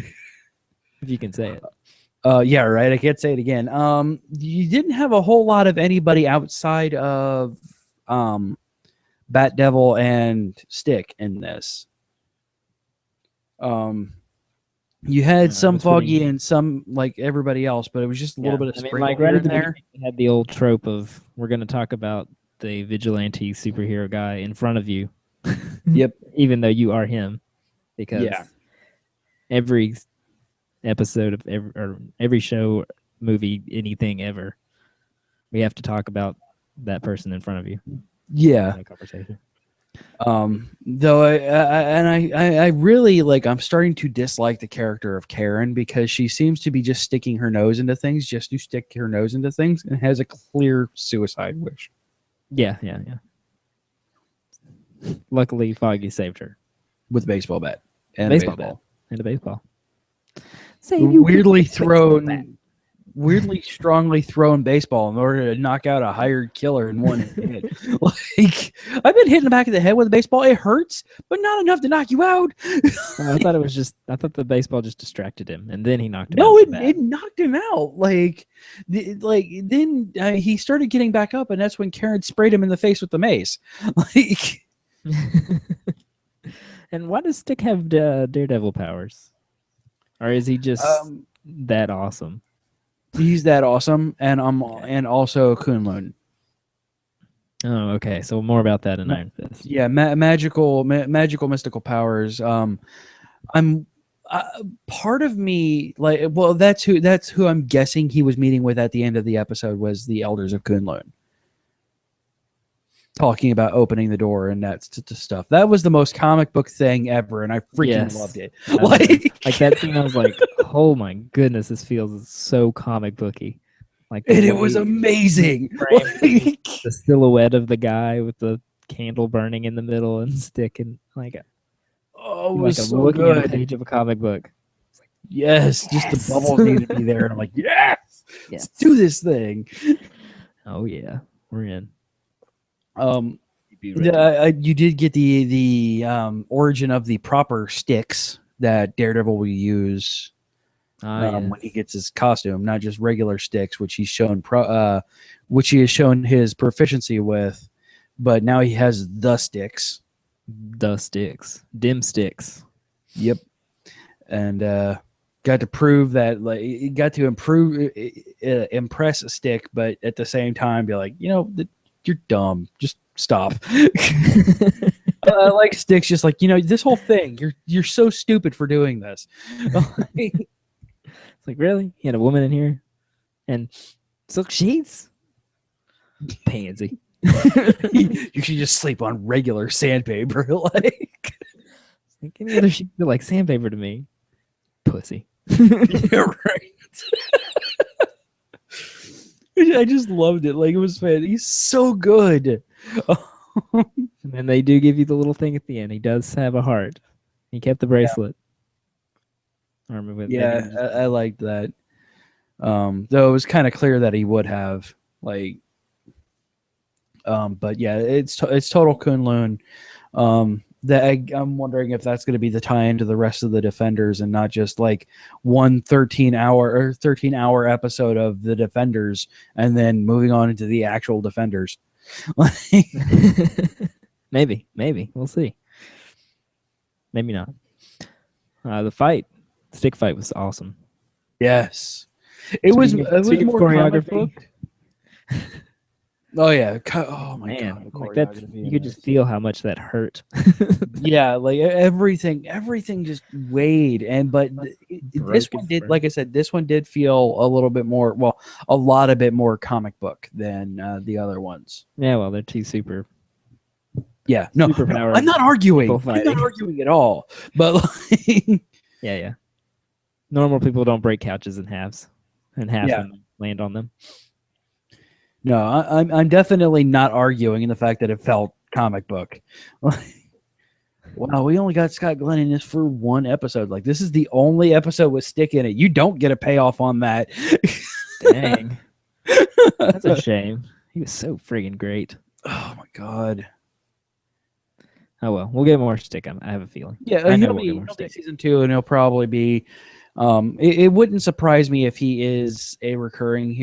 you can say it. Yeah, right. I can't say it again. You didn't have a whole lot of anybody outside of Bat Devil and Stick in this. You had some Foggy and some like everybody else, but it was just a little bit of sprinkled like right here at the and there. beginning, you had the old trope of we're going to talk about the vigilante superhero guy in front of you. Yep. Even though you are him, because every episode of every show, movie, anything ever, we have to talk about that person in front of you. Yeah. In a conversation. Though I really like, I'm starting to dislike the character of Karen because she seems to be just sticking her nose into things just to stick her nose into things and has a clear suicide wish. Yeah. Luckily, Foggy saved her with a baseball bat and a baseball. Save you weirdly strongly thrown baseball in order to knock out a hired killer in one hit. Like, I've been hit in the back of the head with a baseball. It hurts, but not enough to knock you out. I thought the baseball just distracted him, and then he knocked him out. No, it knocked him out. Then he started getting back up, and that's when Karen sprayed him in the face with the mace. Like, and why does Stick have Daredevil powers? Or is he just that awesome? He's that awesome, and and also Kunlun. Oh, okay. So more about that in Iron Fist. Yeah, magical mystical powers. I'm part of me like, well, that's who I'm guessing he was meeting with at the end of the episode was the Elders of Kunlun. Talking about opening the door and that stuff. That was the most comic book thing ever, and I freaking loved it. Like that scene, I was like, "Oh my goodness, this feels so comic booky." Like, and it was amazing. The silhouette of the guy with the candle burning in the middle and sticking like a Oh, it like was I'm so looking at a good. page of a comic book. Yes, just the Yes. bubbles need to be there, and I'm like, yes, Yes. let's do this thing. Oh yeah, we're in. You did get the origin of the proper sticks that Daredevil will use when he gets his costume, not just regular sticks, which he's shown which he has shown his proficiency with, but now he has the sticks. The sticks, dim sticks. Yep, and got to prove that, like, he got to impress a stick, but at the same time be like, you're dumb, just stop. I like sticks, just like, this whole thing, you're so stupid for doing this. It's like, really? You had a woman in here and silk sheets? Pansy. You should just sleep on regular sandpaper. Like any other sheet feel like sandpaper to me. Pussy. Yeah, right. I just loved it. Like, it was fan. He's so good. And then they do give you the little thing at the end. He does have a heart. He kept the bracelet. Yeah, I liked that. Though it was kind of clear that he would have, like, but yeah, it's total Kunlun. I'm wondering if that's going to be the tie into the rest of the Defenders and not just like one 13-hour episode of the Defenders and then moving on into the actual Defenders. Maybe we'll see. Maybe not. The stick fight was awesome. Yes, it was more choreography. Oh yeah! Oh my Man, god! like that, you could just feel how much that hurt. Yeah, like everything just weighed, but this one did. Like I said, this one did feel a little bit more. Well, a lot of bit more comic book than the other ones. Yeah, well, they're two super. Yeah, no, I'm not arguing. I'm not arguing at all. But like, yeah. Normal people don't break couches in halves, and land on them. No, I'm definitely not arguing in the fact that it felt comic book. Wow, we only got Scott Glenn in this for one episode. Like, this is the only episode with stick in it. You don't get a payoff on that. Dang. That's a shame. He was so friggin' great. Oh my god. Oh well, we'll get more stick. I have a feeling. Yeah, he'll be season 2, and he'll probably be. It wouldn't surprise me if he is a recurring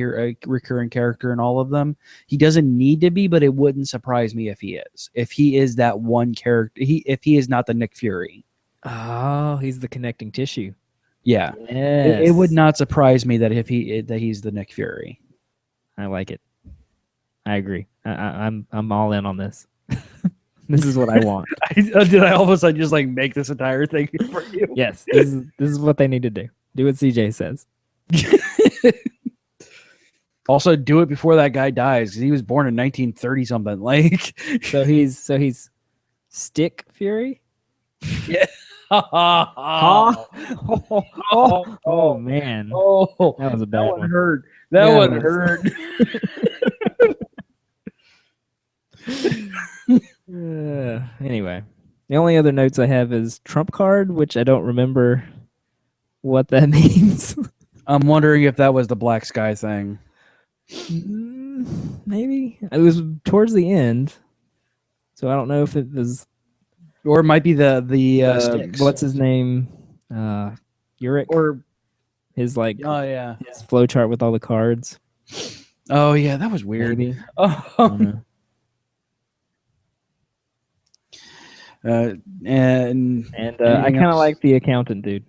character in all of them. He doesn't need to be, but it wouldn't surprise me if he is. If he is that one character, if he is not the Nick Fury. Oh, he's the connecting tissue. Yeah, yes. It would not surprise me that he's the Nick Fury. I like it. I agree. I'm all in on this. This is what I want. Did I all of a sudden just like make this entire thing for you? Yes, this is what they need to do. Do what CJ says. Also, do it before that guy dies because he was born in 1930 something. Like, so he's Stick Fury. Yeah. Oh man. Oh, that was a bad one. That one hurt. Anyway, the only other notes I have is Trump card, which I don't remember what that means. I'm wondering if that was the Black Sky thing. Maybe it was towards the end, so I don't know if it was, or it might be the sticks. What's his name? Uric, or his like his flow chart with all the cards. Oh yeah, that was weird. Maybe. And I kind of like the accountant dude.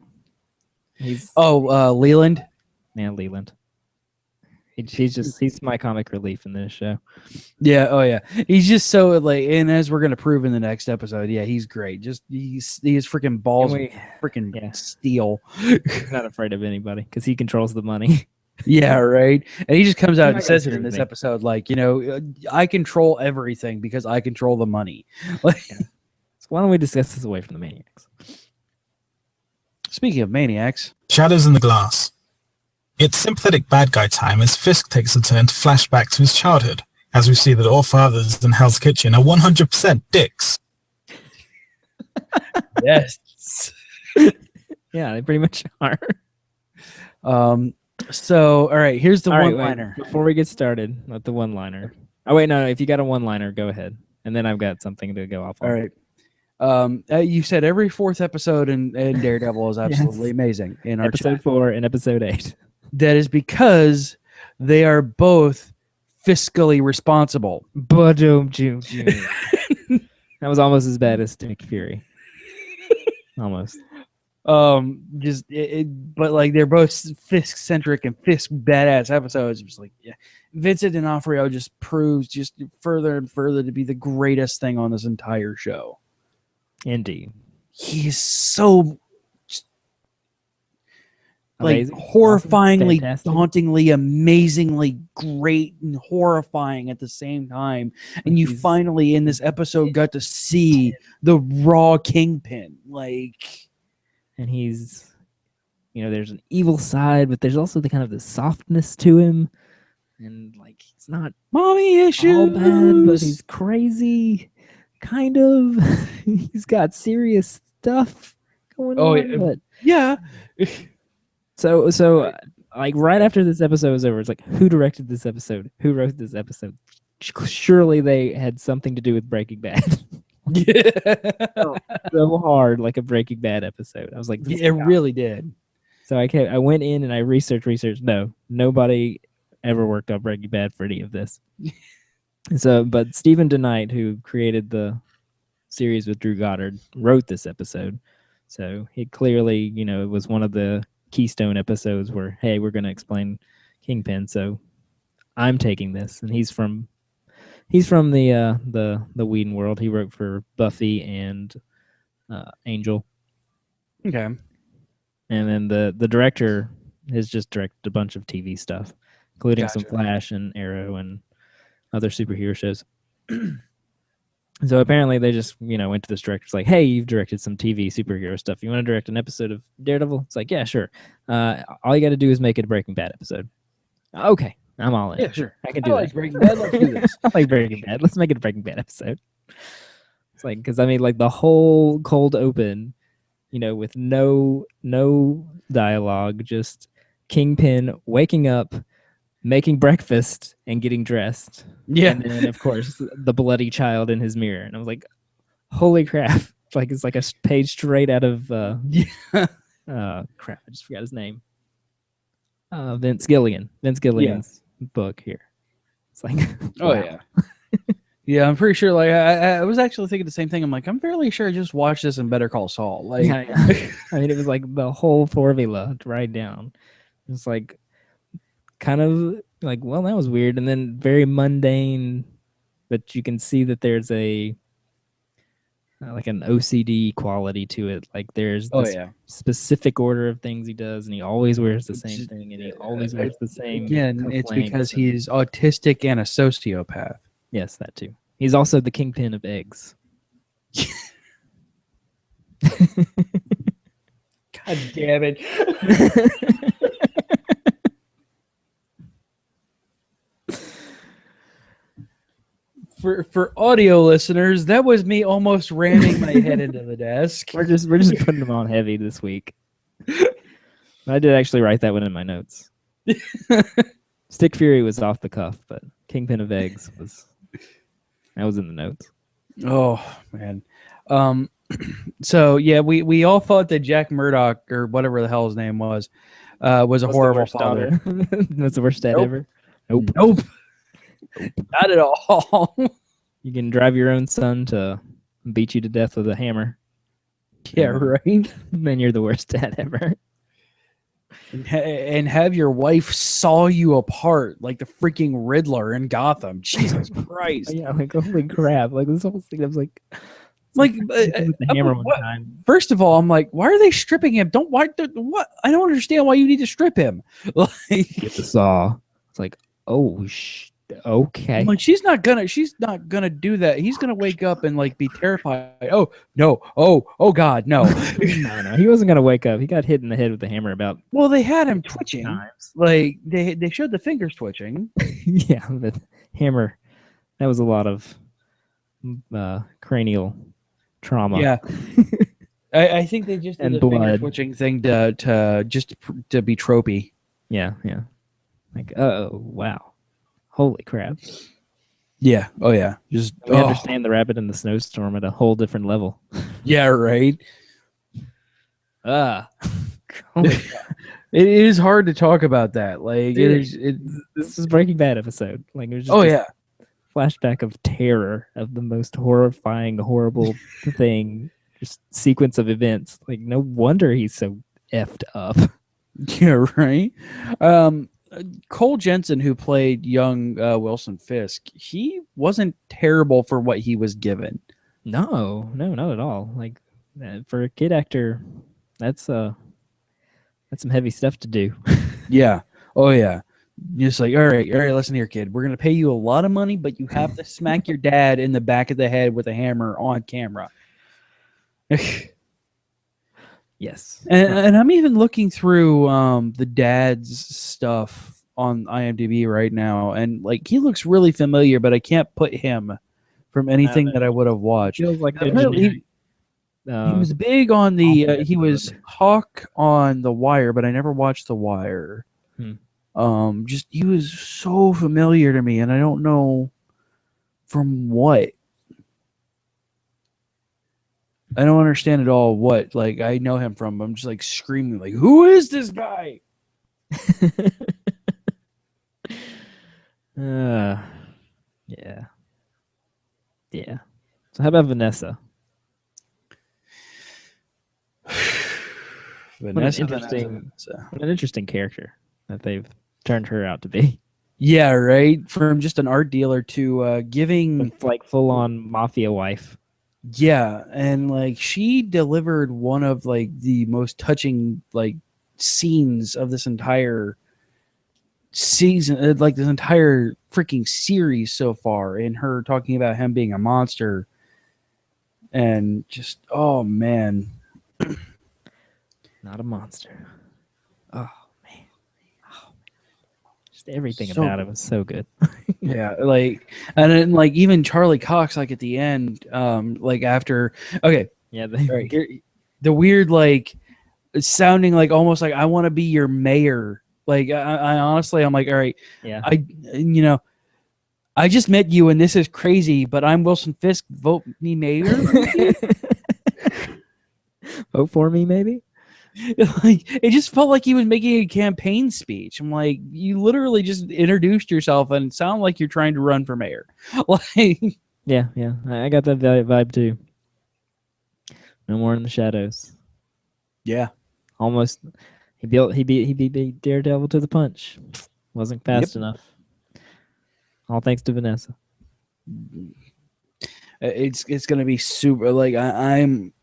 He's Leland. Man, Leland. He's my comic relief in this show. Yeah. Oh yeah. He's just so like, and as we're gonna prove in the next episode, yeah, he's great. Just he's freaking balls, freaking steel. He's not afraid of anybody because he controls the money. Yeah, right. And he just comes out and says it in this episode, like, I control everything because I control the money. Like, so why don't we discuss this away from the maniacs? Speaking of maniacs, Shadows in the Glass. It's sympathetic bad guy time as Fisk takes a turn to flash back to his childhood as we see that all fathers in Hell's Kitchen are 100% dicks. Yes. Yeah, they pretty much are. So, all right, here's the All right, one-liner. wait, before we get started with the one-liner. Oh, wait, no, if you got a one-liner, go ahead. And then I've got something to go off on. All right. You said every fourth episode in Daredevil is absolutely Yes. amazing in our Episode chat. 4 and Episode 8. That is because they are both fiscally responsible. That was almost as bad as Stick Fury. Almost. But like they're both Fisk centric and Fisk badass episodes. It's like, yeah, Vincent D'Onofrio just proves just further and further to be the greatest thing on this entire show. Indeed. He's so like Amazing, horrifyingly, awesome, fantastic. dauntingly, amazingly great and horrifying at the same time. And you finally in this episode got to see the raw Kingpin. Like, and he's, there's an evil side, but there's also the kind of the softness to him, and like he's not mommy issues, all bad, but he's crazy, kind of. He's got serious stuff going on. But yeah. So like right after this episode was over, it's like, who directed this episode? Who wrote this episode? Surely they had something to do with Breaking Bad. Yeah. So hard, like a Breaking Bad episode. I was like, it really did. So I went in and I researched. No, nobody ever worked on Breaking Bad for any of this. So, but Stephen DeKnight, who created the series with Drew Goddard, wrote this episode. So he clearly, it was one of the keystone episodes where, hey, we're going to explain Kingpin. So I'm taking this, and he's from the Whedon world. He wrote for Buffy and Angel. Okay. And then the director has just directed a bunch of TV stuff, including some Flash and Arrow and other superhero shows. So apparently they just, went to this director's like, hey, you've directed some TV superhero stuff. You want to direct an episode of Daredevil? It's like, yeah, sure. All you got to do is make it a Breaking Bad episode. Okay, I'm all in. Yeah, sure. I can do that. Breaking Bad. Let's do this. I like Breaking Bad. Let's make it a Breaking Bad episode. It's like, because like the whole cold open, with no dialogue, just Kingpin waking up, making breakfast, and getting dressed. Yeah. And then, of course, the bloody child in his mirror. And I was like, holy crap. It's like a page straight out of crap, I just forgot his name. Vince Gilligan's book here. It's like, oh, wow. Yeah, I'm pretty sure. Like, I was actually thinking the same thing. I'm like, I'm fairly sure I just watched this in Better Call Saul. Like, yeah. I mean, it was like the whole formula to write down. It's like kind of like, well, that was weird, and then very mundane, but you can see that there's a like an OCD quality to it. Like there's this specific order of things he does, and he always wears the same thing, and he always wears the same. Again, it's because he's autistic and a sociopath. Yes, that too. He's also the kingpin of eggs. God damn it. For audio listeners, that was me almost ramming my head into the desk. We're just putting them on heavy this week. I did actually write that one in my notes. Stick Fury was off the cuff, but Kingpin of Eggs was in the notes. Oh man. So yeah, we all thought that Jack Murdock, or whatever the hell his name was a horrible father. That's the worst dad ever. Nope. Not at all. You can drive your own son to beat you to death with a hammer. Yeah, right. Then you're the worst dad ever. And have your wife saw you apart like the freaking Riddler in Gotham. Jesus Christ. Yeah, like holy crap. Like this whole thing, I was like the hammer one time. First of all, I'm like, why are they stripping him? What? I don't understand why you need to strip him. Like, get the saw. It's like, okay. I'm like, she's not gonna do that. He's gonna wake up and like be terrified. Oh no! Oh God, no! No, he wasn't gonna wake up. He got hit in the head with the hammer about. Well, they had him twitching. Times. Like they showed the fingers twitching. Yeah, the hammer That was a lot of cranial trauma. Yeah. I think they just did And the finger blood. twitching thing to be tropey. Yeah. Like, oh wow, holy crap! Yeah. Oh yeah. Just We understand the rabbit in the snowstorm at a whole different level. Yeah. Right. Ah, holy It is hard to talk about that. Like it is. this is Breaking Bad episode. Like, it was just Oh a yeah. flashback of terror, of the most horrifying, horrible thing, just sequence of events. Like, no wonder he's so effed up. Yeah. Right. Cole Jensen, who played young Wilson Fisk, he wasn't terrible for what he was given. No, not at all. Like, for a kid actor, that's some heavy stuff to do. Yeah. Oh yeah. Just like, all right, listen here, kid. We're gonna pay you a lot of money, but you have to smack your dad in the back of the head with a hammer on camera. Yes. And I'm even looking through the dad's stuff on IMDb right now, and like he looks really familiar, but I can't put him from anything that I would have watched. Feels like a Apparently, generic, he was big on the awful he was episode. Hawk on The Wire, but I never watched The Wire. Just he was so familiar to me, and I don't know from what. I don't understand at all what like I know him from. I'm just like screaming like, who is this guy? Yeah. So how about Vanessa? Vanessa. What an interesting character that they've turned her out to be. Yeah, right. From just an art dealer to giving, It's like full on mafia wife. yeah, and like she delivered one of like the most touching like scenes of this entire season, like this entire freaking series so far. In her talking about him being a monster, and just oh man, Not a monster. Oh man. Just everything So about it was so good. yeah, like, and then like even Charlie Cox, like at the end, like after, okay, Yeah, all right, here, the weird like sounding like almost like I want to be your mayor. Like I honestly, I'm like, all right, yeah. I just met you and this is crazy, but I'm Wilson Fisk. Vote me mayor. Vote for me, maybe. Like it just felt like he was making a campaign speech. I'm like, you literally just introduced yourself and sound like you're trying to run for mayor. Like, Yeah. I got that vibe too. No more in the shadows. yeah, Almost, he beat Daredevil to the punch. Wasn't fast enough. All thanks to Vanessa. it's gonna be super. Like I'm.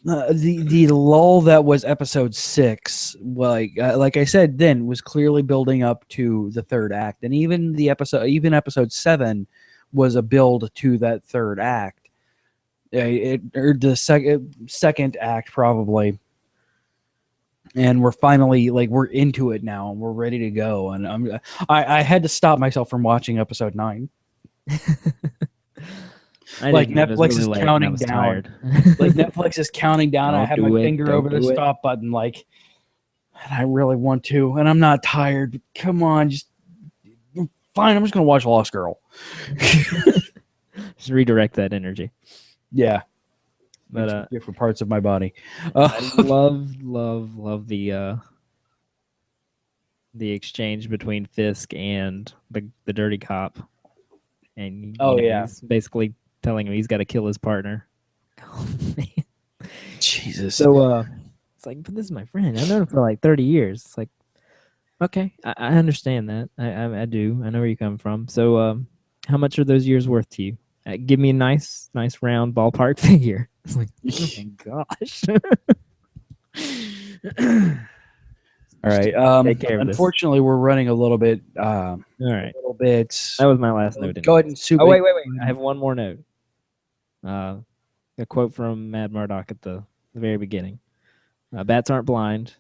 The lull that was episode 6, like I said, then was clearly building up to the third act, and even episode 7 was a build to that third act, or the second act probably, and we're finally like we're into it now and we're ready to go, and I had to stop myself from watching episode 9. Like Netflix is counting down. Like Netflix is counting down. I have my finger over the stop button. Like, and I really want to, and I'm not tired. But come on, just fine. I'm just gonna watch Lost Girl. Just redirect that energy. Yeah, But different parts of my body. I love the exchange between Fisk and the dirty cop, and he's basically telling him he's got to kill his partner. Oh, man. Jesus. So it's like, but this is my friend. I've known him for like 30 years. It's like, okay, I understand that. I do. I know where you come from. So how much are those years worth to you? Give me a nice round ballpark figure. It's like, oh my gosh. All right. Take care of this. Unfortunately, we're running a little bit. All right. A little bit. That was my last note. Go ahead and soup. Oh wait. I have one more note. A quote from Mad Murdock at the very beginning. Bats aren't blind.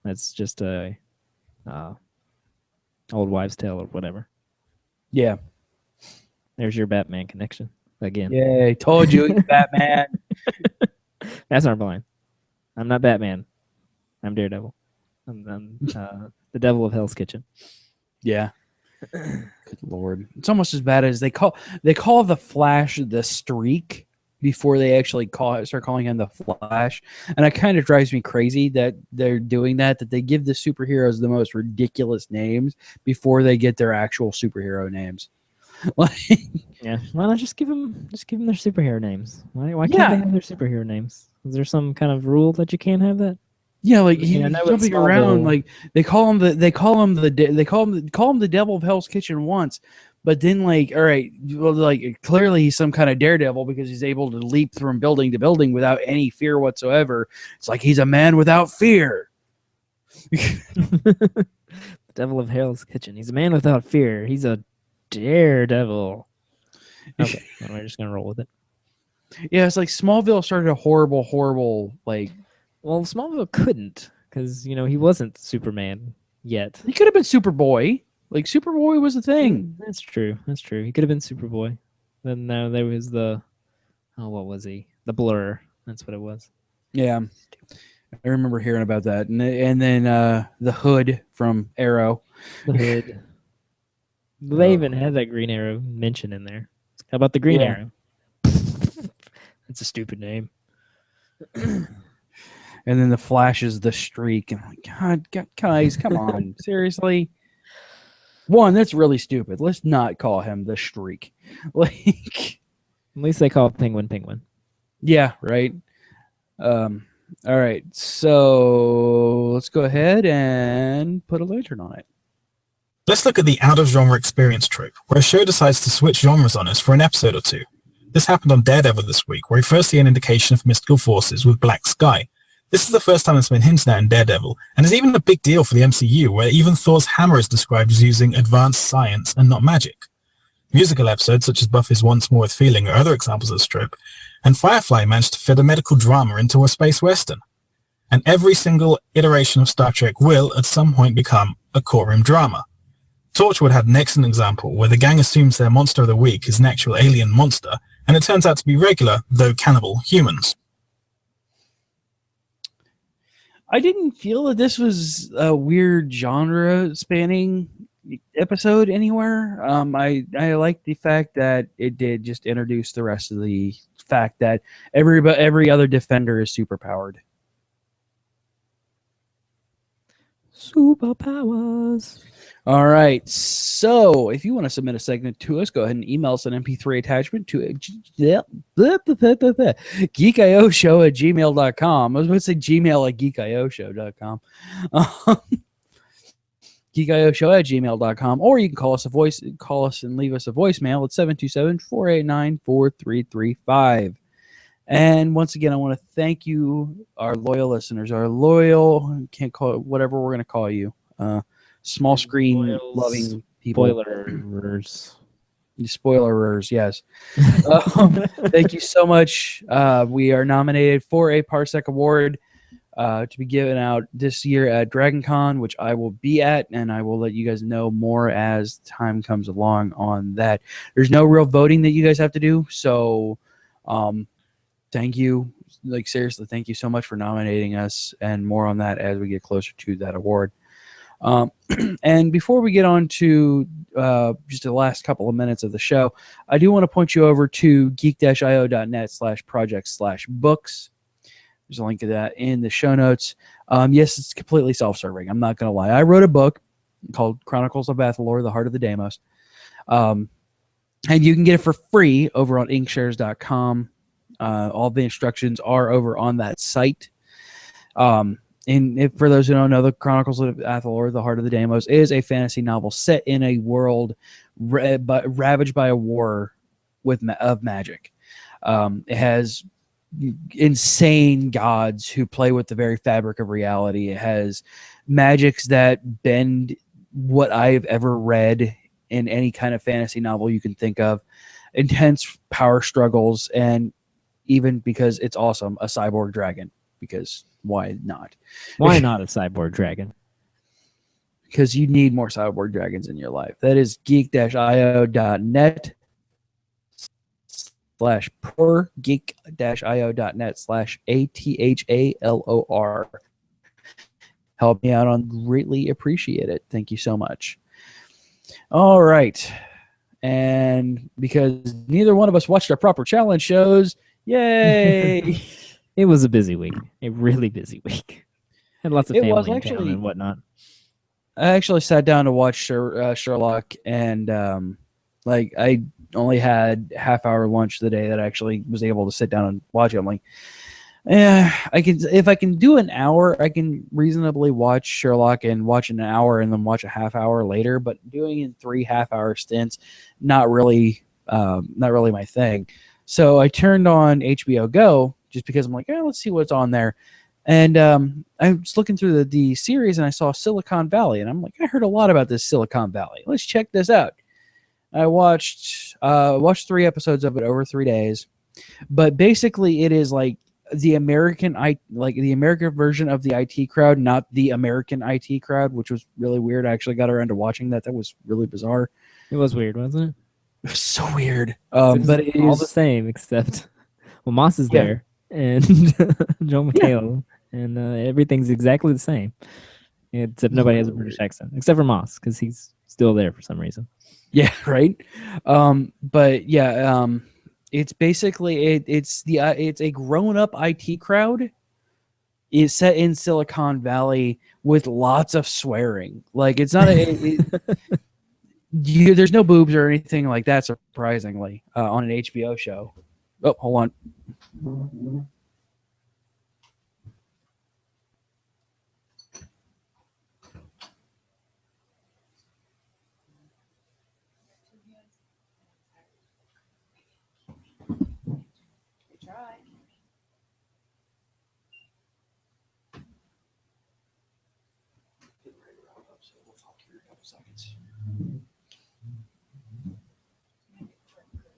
That's just a old wives' tale or whatever. Yeah. There's your Batman connection again. Yay, told you, he's Batman. That's not blind. I'm not Batman. I'm Daredevil. I'm the devil of Hell's Kitchen. Yeah. Good Lord. It's almost as bad as they call the Flash the Streak before they actually start calling him the Flash. And it kind of drives me crazy that they're doing that they give the superheroes the most ridiculous names before they get their actual superhero names. Yeah. Why not just give them their superhero names? Why can't Yeah. they have their superhero names? Is there some kind of rule that you can't have that? Yeah, like I know it's jumping Smallville. around, like they call him the devil of Hell's Kitchen once, but then like, all right, well, like clearly he's some kind of daredevil because he's able to leap from building to building without any fear whatsoever. It's like he's a man without fear. The devil of Hell's Kitchen. He's a man without fear. He's a daredevil. Okay, well, we're just gonna roll with it. Yeah, it's like Smallville started a horrible like. Well, Smallville couldn't because he wasn't Superman yet. He could have been Superboy. Like Superboy was the thing. That's true. That's true. He could have been Superboy. Then now there was what was he? The Blur. That's what it was. Yeah, I remember hearing about that. And then the Hood from Arrow. The Hood. They even had that Green Arrow mention in there. How about the Green Arrow? That's a stupid name. And then the Flash is the Streak. And I'm like, God, guys, come on. Seriously? One, that's really stupid. Let's not call him the Streak. Like, at least they call Penguin Penguin. Yeah, right. All right. So let's go ahead and put a lantern on it. Let's look at the out-of-genre experience trope, where a show decides to switch genres on us for an episode or two. This happened on Daredevil this week, where we first see an indication of mystical forces with Black Sky. This is the first time it's been hinted at in Daredevil, and is even a big deal for the MCU, where even Thor's hammer is described as using advanced science and not magic. Musical episodes such as Buffy's Once More with Feeling are other examples of this trope, and Firefly managed to fit a medical drama into a space western. And every single iteration of Star Trek will, at some point, become a courtroom drama. Torchwood had an excellent example, where the gang assumes their monster of the week is an actual alien monster, and it turns out to be regular, though cannibal, humans. I didn't feel that this was a weird genre spanning episode anywhere. I like the fact that it did just introduce the rest of the fact that every other defender is superpowered. Superpowers. All right. So if you want to submit a segment to us, go ahead and email us an MP3 attachment to geekioshow@gmail.com. I was going to say gmail@geekioshow.com. geekioshow@gmail.com, or you can call us and leave us a voicemail at 727-489-4335. And once again, I want to thank you, our loyal listeners, can't call it whatever we're going to call you. Small screen loving people. Spoilerers, yes. Thank you so much. We are nominated for a Parsec Award to be given out this year at DragonCon, which I will be at, and I will let you guys know more as time comes along on that. There's no real voting that you guys have to do, so thank you. Like, seriously, thank you so much for nominating us, and more on that as we get closer to that award. And before we get on to just the last couple of minutes of the show, I do want to point you over to geek-io.net/project/books. There's a link to that in the show notes. Yes, it's completely self-serving. I'm not going to lie. I wrote a book called Chronicles of Bathalor, The Heart of the Deimos. And you can get it for free over on inkshares.com. All the instructions are over on that site. And for those who don't know, the Chronicles of Bathalor, The Heart of the Deimos, is a fantasy novel set in a world ravaged by a war of magic. It has insane gods who play with the very fabric of reality. It has magics that bend what I've ever read in any kind of fantasy novel you can think of. Intense power struggles, and even, because it's awesome, a cyborg dragon. Because why not? Why not a cyborg dragon? Because you need more cyborg dragons in your life. That is geek-io.net poorgeek-io.net/ATHALOR. Help me out on greatly appreciate it. Thank you so much. All right. And because neither one of us watched our proper challenge shows, yay! It was a busy week. A really busy week. Had lots of It was family in town actually- and whatnot. I actually sat down to watch Sherlock, and I only had half-hour lunch the day that I actually was able to sit down and watch it. I'm like, if I can do an hour, I can reasonably watch Sherlock and watch an hour and then watch a half hour later. But doing in 3 half-hour stints, not really my thing. So I turned on HBO Go just because I'm like, let's see what's on there. And I was looking through the series and I saw Silicon Valley, and I'm like, I heard a lot about this Silicon Valley. Let's check this out. I watched 3 episodes of it over 3 days, but basically it is like the American version of the IT crowd, not the American IT crowd, which was really weird. I actually got around to watching that. That was really bizarre. It was weird, wasn't it? It was so weird. It was But it all is the same, except Moss is Yeah. there and Joe McHale, and everything's exactly the same, except nobody has a British accent, except for Moss, because he's still there for some reason. Yeah, right. But yeah, it's basically it's a grown-up IT crowd. Is set in Silicon Valley with lots of swearing. Like it's not there's no boobs or anything like that. Surprisingly, on an HBO show. Oh, hold on.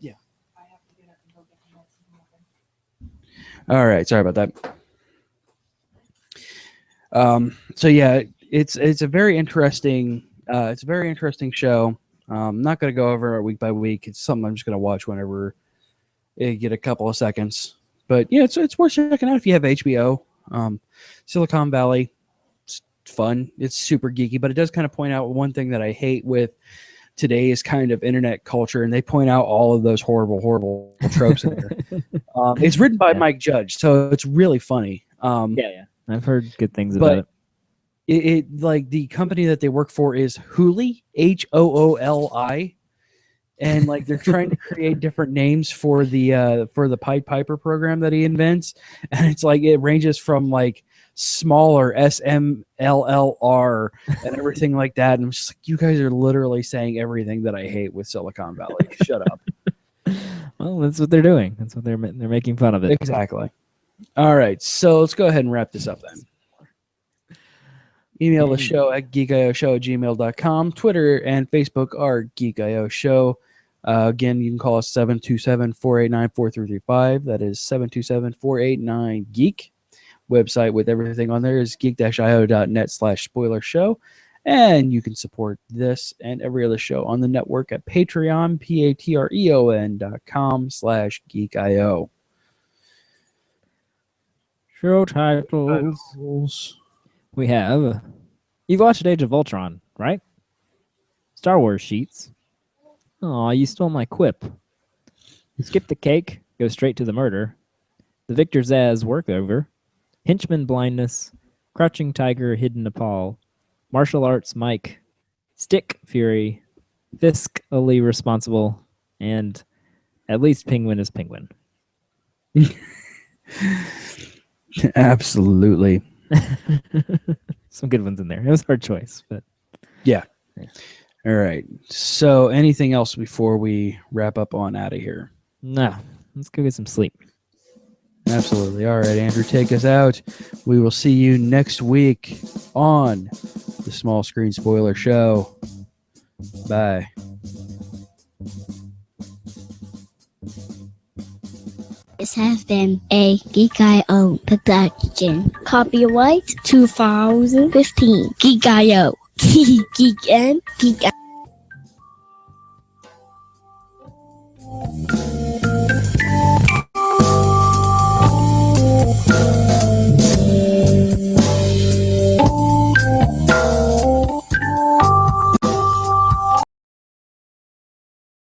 Yeah. All right. Sorry about that. So yeah, it's a very interesting show. I'm not going to go over it week by week. It's something I'm just going to watch whenever I get a couple of seconds. But yeah, it's worth checking out if you have HBO. Silicon Valley, it's fun. It's super geeky, but it does kind of point out one thing that I hate with today's kind of internet culture, and they point out all of those horrible tropes in there. It's written by Mike Judge, so it's really funny. Yeah. I've heard good things about it. It like the company that they work for is Hooli, Hooli, and like they're trying to create different names for the Pied Piper program that he invents, and it's like it ranges from like smaller SMLLR and everything like that. And I'm just like, you guys are literally saying everything that I hate with Silicon Valley. Shut up. Well, that's what they're doing. That's what they're making fun of it. Exactly. All right, so let's go ahead and wrap this up then. Email the show at geekioshow@gmail.com. Twitter and Facebook are Geek.io Show. Again, you can call us 727-489-4335. That is 727-489-GEEK. Website with everything on there is geek-io.net/spoiler show. And you can support this and every other show on the network at Patreon, patreon.com/geekio. Show titles. We have. You've watched Age of Ultron, right? Star Wars sheets. Aw, you stole my quip. Skip the cake, go straight to the murder. The Victor Zaz workover. Henchman blindness. Crouching tiger, hidden Nepal. Martial arts Mike. Stick fury. Fiscally responsible. And at least penguin is penguin. Absolutely. Some good ones in there. It was a hard choice, but yeah. All right. So anything else before we wrap up on out of here? No. Let's go get some sleep. Absolutely. All right, Andrew, take us out. We will see you next week on the Small Screen Spoiler Show. Bye. This has been a Geek.io production. Copyright 2015. Geek.io. Geek and Geek.